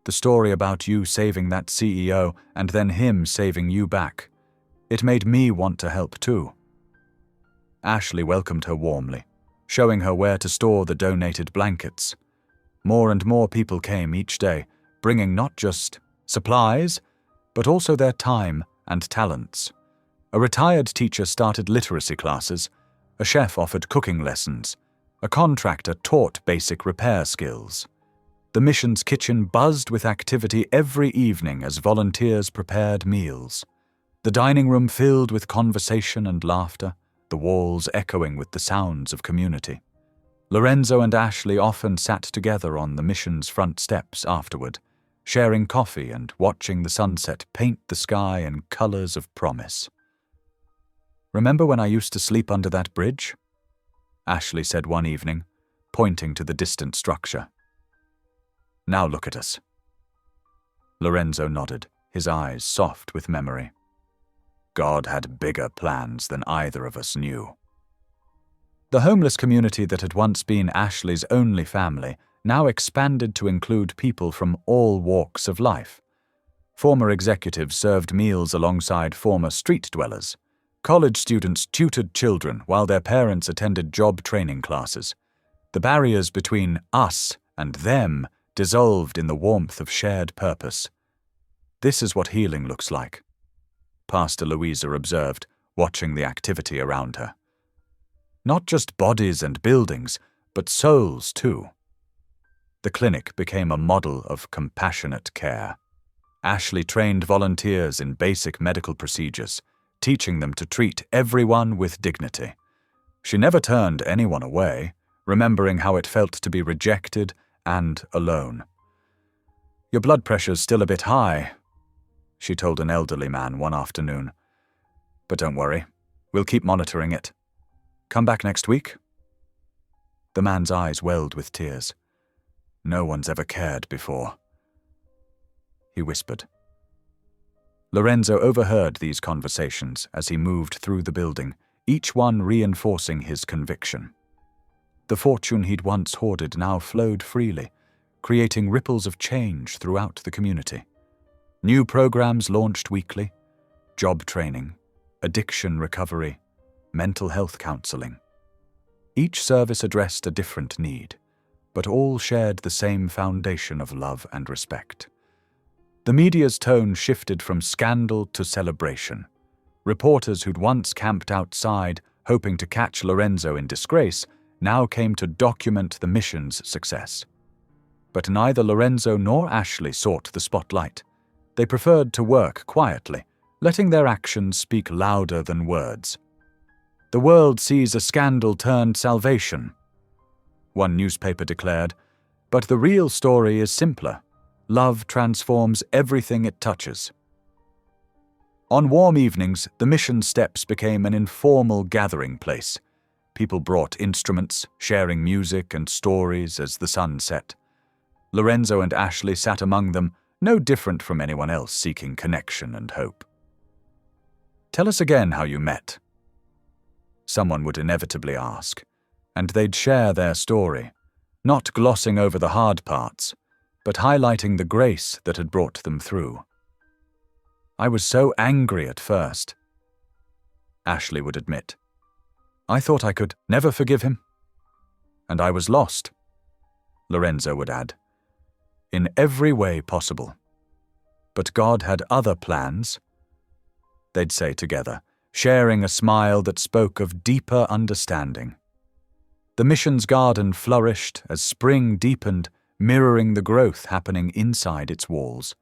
"The story about you saving that CEO and then him saving you back. It made me want to help too." Ashley welcomed her warmly, showing her where to store the donated blankets. More and more people came each day, bringing not just supplies, but also their time and talents. A retired teacher started literacy classes, a chef offered cooking lessons, a contractor taught basic repair skills. The mission's kitchen buzzed with activity every evening as volunteers prepared meals. The dining room filled with conversation and laughter, the walls echoing with the sounds of community. Lorenzo and Ashley often sat together on the mission's front steps afterward, sharing coffee and watching the sunset paint the sky in colors of promise. "Remember when I used to sleep under that bridge?" Ashley said one evening, pointing to the distant structure. "Now look at us." Lorenzo nodded, his eyes soft with memory. God had bigger plans than either of us knew. The homeless community that had once been Ashley's only family now expanded to include people from all walks of life. Former executives served meals alongside former street dwellers. College students tutored children while their parents attended job training classes. The barriers between us and them dissolved in the warmth of shared purpose. "This is what healing looks like," Pastor Louisa observed, watching the activity around her. "Not just bodies and buildings, but souls too." The clinic became a model of compassionate care. Ashley trained volunteers in basic medical procedures, teaching them to treat everyone with dignity. She never turned anyone away, remembering how it felt to be rejected and alone. "Your blood pressure's still a bit high," she told an elderly man one afternoon. "But don't worry, we'll keep monitoring it. Come back next week?" The man's eyes welled with tears. "No one's ever cared before," he whispered. Lorenzo overheard these conversations as he moved through the building, each one reinforcing his conviction. The fortune he'd once hoarded now flowed freely, creating ripples of change throughout the community. New programs launched weekly: job training, addiction recovery, mental health counseling. Each service addressed a different need, but all shared the same foundation of love and respect. The media's tone shifted from scandal to celebration. Reporters who'd once camped outside, hoping to catch Lorenzo in disgrace, now came to document the mission's success. But neither Lorenzo nor Ashley sought the spotlight. They preferred to work quietly, letting their actions speak louder than words. "The world sees a scandal turned salvation," one newspaper declared, "but the real story is simpler. Love transforms everything it touches." On warm evenings, the mission steps became an informal gathering place. People brought instruments, sharing music and stories as the sun set. Lorenzo and Ashley sat among them, no different from anyone else seeking connection and hope. "Tell us again how you met," someone would inevitably ask, and they'd share their story, not glossing over the hard parts, but highlighting the grace that had brought them through. "I was so angry at first," Ashley would admit. "I thought I could never forgive him. And I was lost," Lorenzo would add, "in every way possible." But God had other plans, they'd say together, sharing a smile that spoke of deeper understanding. The mission's garden flourished as spring deepened, mirroring the growth happening inside its walls.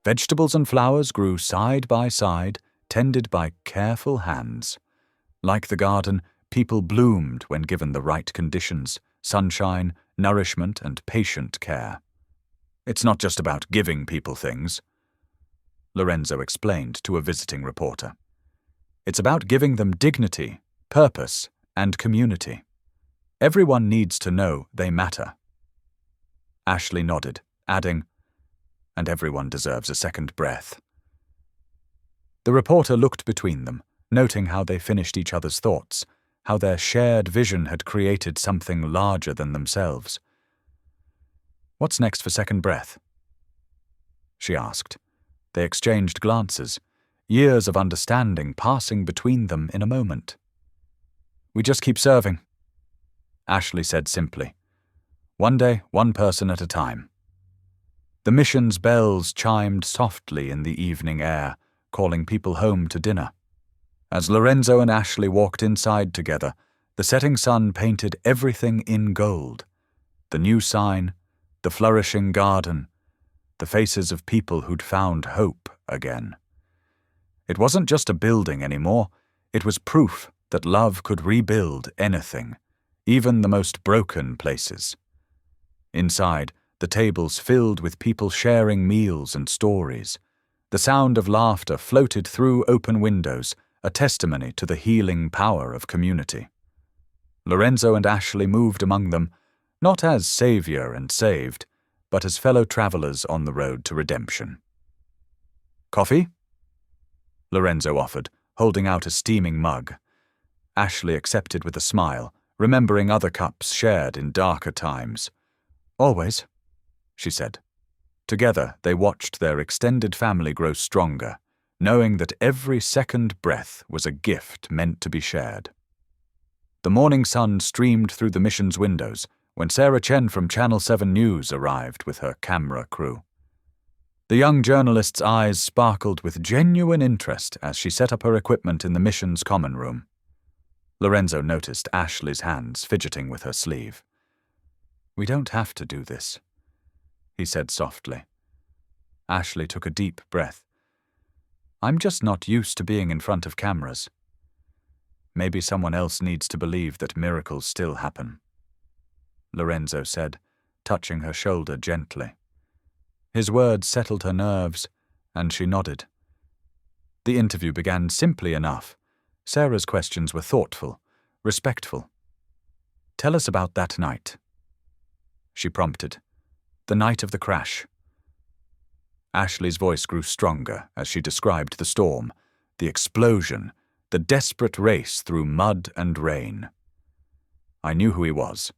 Vegetables and flowers grew side by side, tended by careful hands. Like the garden, people bloomed when given the right conditions: sunshine, nourishment, and patient care. It's not just about giving people things, Lorenzo explained to a visiting reporter. It's about giving them dignity, purpose, and community. Everyone needs to know they matter. Ashley nodded, adding, "And everyone deserves a second breath." The reporter looked between them, noting how they finished each other's thoughts, how their shared vision had created something larger than themselves. "What's next for second breath?" she asked. They exchanged glances, years of understanding passing between them in a moment. "We just keep serving," Ashley said simply. "One day, one person at a time." The mission's bells chimed softly in the evening air, calling people home to dinner. As Lorenzo and Ashley walked inside together, the setting sun painted everything in gold. The new sign, the flourishing garden, the faces of people who'd found hope again. It wasn't just a building anymore, it was proof that love could rebuild anything, even the most broken places. Inside, the tables filled with people sharing meals and stories. The sound of laughter floated through open windows, a testimony to the healing power of community. Lorenzo and Ashley moved among them, not as savior and saved, but as fellow travelers on the road to redemption. "Coffee?" Lorenzo offered, holding out a steaming mug. Ashley accepted with a smile, remembering other cups shared in darker times. "Always," she said. Together, they watched their extended family grow stronger, knowing that every second breath was a gift meant to be shared. The morning sun streamed through the mission's windows when Sarah Chen from Channel 7 News arrived with her camera crew. The young journalist's eyes sparkled with genuine interest as she set up her equipment in the mission's common room. Lorenzo noticed Ashley's hands fidgeting with her sleeve. "We don't have to do this," he said softly. Ashley took a deep breath. "I'm just not used to being in front of cameras. Maybe someone else needs to believe that miracles still happen," Lorenzo said, touching her shoulder gently. His words settled her nerves, and she nodded. The interview began simply enough. Sarah's questions were thoughtful, respectful. "Tell us about that night," she prompted. "The night of the crash." Ashley's voice grew stronger as she described the storm, the explosion, the desperate race through mud and rain. "I knew who he was,"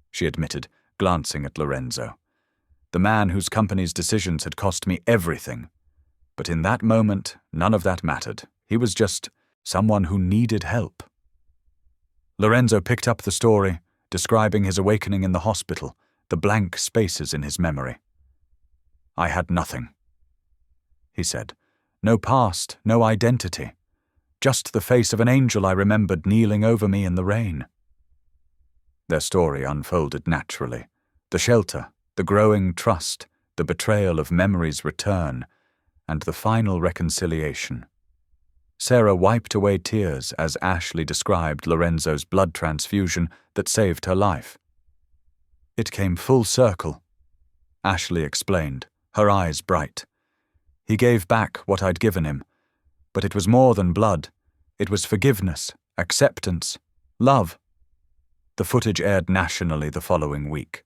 she admitted, glancing at Lorenzo. "The man whose company's decisions had cost me everything. But in that moment, none of that mattered. He was just someone who needed help." Lorenzo picked up the story, describing his awakening in the hospital, the blank spaces in his memory. "I had nothing," he said. "No past, no identity. Just the face of an angel I remembered kneeling over me in the rain." Their story unfolded naturally. The shelter, the growing trust, the betrayal of memory's return, and the final reconciliation. Sarah wiped away tears as Ashley described Lorenzo's blood transfusion that saved her life. "It came full circle," Ashley explained, her eyes bright. "He gave back what I'd given him, but it was more than blood. It was forgiveness, acceptance, love." The footage aired nationally the following week.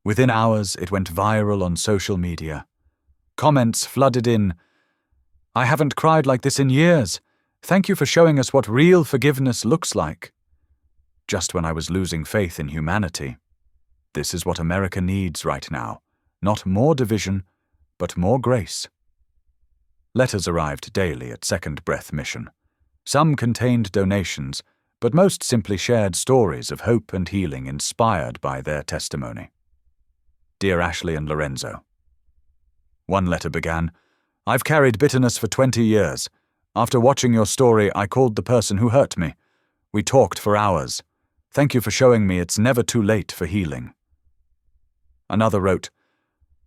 Within hours, it went viral on social media. Comments flooded in. "I haven't cried like this in years. Thank you for showing us what real forgiveness looks like." "Just when I was losing faith in humanity. This is what America needs right now. Not more division, but more grace." Letters arrived daily at Second Breath Mission. Some contained donations, but most simply shared stories of hope and healing inspired by their testimony. "Dear Ashley and Lorenzo." One letter began, I've carried bitterness for 20 years. After watching your story, I called the person who hurt me. We talked for hours. Thank you for showing me it's never too late for healing." Another wrote,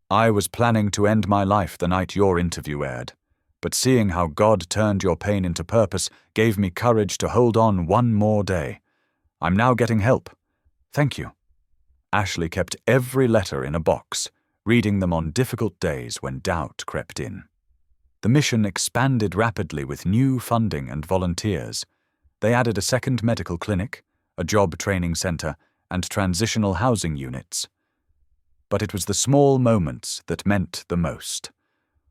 "I was planning to end my life the night your interview aired, but seeing how God turned your pain into purpose gave me courage to hold on one more day. I'm now getting help. Thank you." Ashley kept every letter in a box, reading them on difficult days when doubt crept in. The mission expanded rapidly with new funding and volunteers. They added a second medical clinic, a job training center, and transitional housing units. But it was the small moments that meant the most.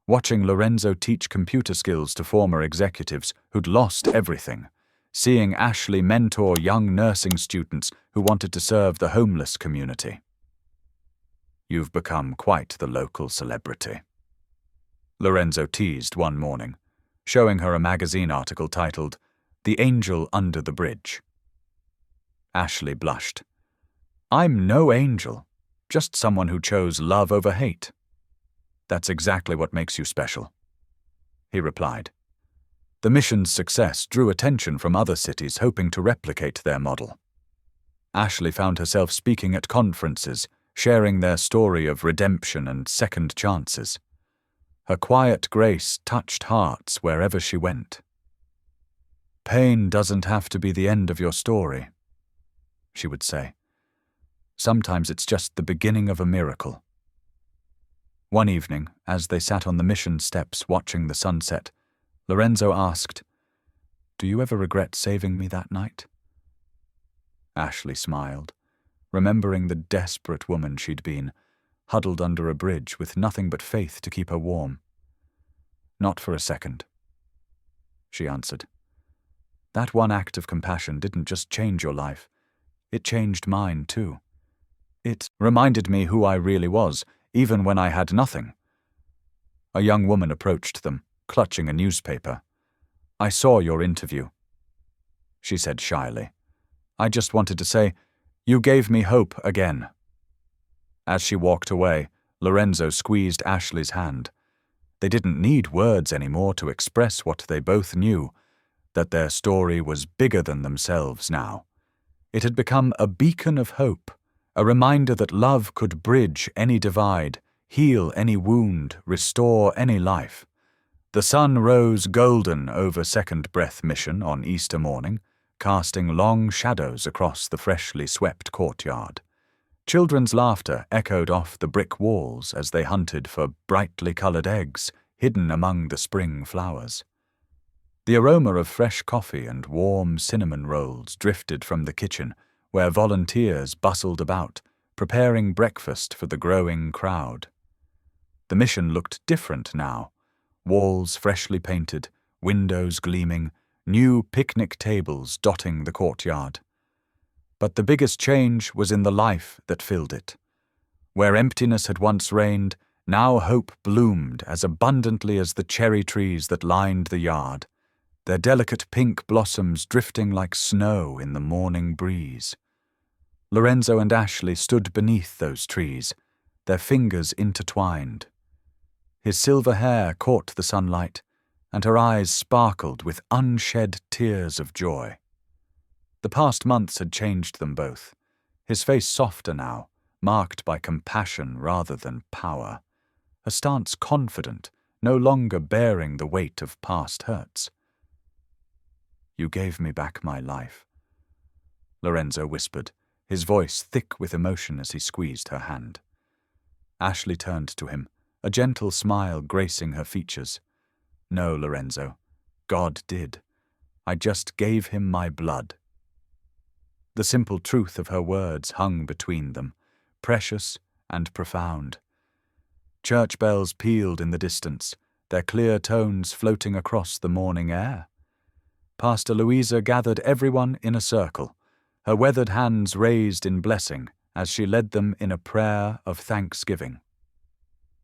Watching Lorenzo teach computer skills to former executives who'd lost everything, seeing Ashley mentor young nursing students who wanted to serve the homeless community. "You've become quite the local celebrity," Lorenzo teased one morning, showing her a magazine article titled, "The Angel Under the Bridge." Ashley blushed. "I'm no angel, just someone who chose love over hate." "That's exactly what makes you special," he replied. The mission's success drew attention from other cities hoping to replicate their model. Ashley found herself speaking at conferences, sharing their story of redemption and second chances. Her quiet grace touched hearts wherever she went. "Pain doesn't have to be the end of your story," she would say. "Sometimes it's just the beginning of a miracle." One evening, as they sat on the mission steps watching the sunset, Lorenzo asked, "Do you ever regret saving me that night?" Ashley smiled, remembering the desperate woman she'd been, huddled under a bridge with nothing but faith to keep her warm. "Not for a second," she answered. "That one act of compassion didn't just change your life, it changed mine too. It reminded me who I really was, even when I had nothing." A young woman approached them, clutching a newspaper. "I saw your interview," she said shyly. "I just wanted to say, you gave me hope again." As she walked away, Lorenzo squeezed Ashley's hand. They didn't need words anymore to express what they both knew, that their story was bigger than themselves now. It had become a beacon of hope, a reminder that love could bridge any divide, heal any wound, restore any life. The sun rose golden over Second Breath Mission on Easter morning, casting long shadows across the freshly swept courtyard. Children's laughter echoed off the brick walls as they hunted for brightly colored eggs hidden among the spring flowers. The aroma of fresh coffee and warm cinnamon rolls drifted from the kitchen, where volunteers bustled about, preparing breakfast for the growing crowd. The mission looked different now. Walls freshly painted, windows gleaming, new picnic tables dotting the courtyard. But the biggest change was in the life that filled it. Where emptiness had once reigned, now hope bloomed as abundantly as the cherry trees that lined the yard, their delicate pink blossoms drifting like snow in the morning breeze. Lorenzo and Ashley stood beneath those trees, their fingers intertwined. His silver hair caught the sunlight, and her eyes sparkled with unshed tears of joy. The past months had changed them both, his face softer now, marked by compassion rather than power, a stance confident, no longer bearing the weight of past hurts. "You gave me back my life," Lorenzo whispered, his voice thick with emotion as he squeezed her hand. Ashley turned to him, a gentle smile gracing her features. "No, Lorenzo, God did. I just gave him my blood." The simple truth of her words hung between them, precious and profound. Church bells pealed in the distance, their clear tones floating across the morning air. Pastor Louisa gathered everyone in a circle, her weathered hands raised in blessing as she led them in a prayer of thanksgiving.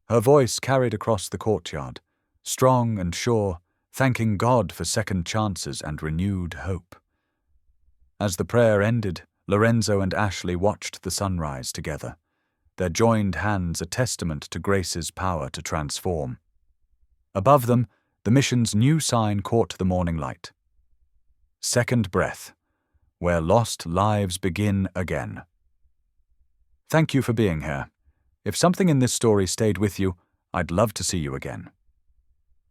Her voice carried across the courtyard, strong and sure, thanking God for second chances and renewed hope. As the prayer ended, Lorenzo and Ashley watched the sunrise together, their joined hands a testament to grace's power to transform. Above them, the mission's new sign caught the morning light. Second Breath, where lost lives begin again. Thank you for being here. If something in this story stayed with you, I'd love to see you again.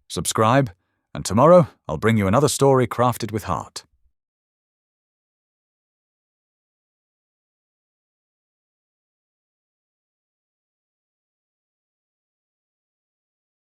Subscribe, and tomorrow I'll bring you another story crafted with heart.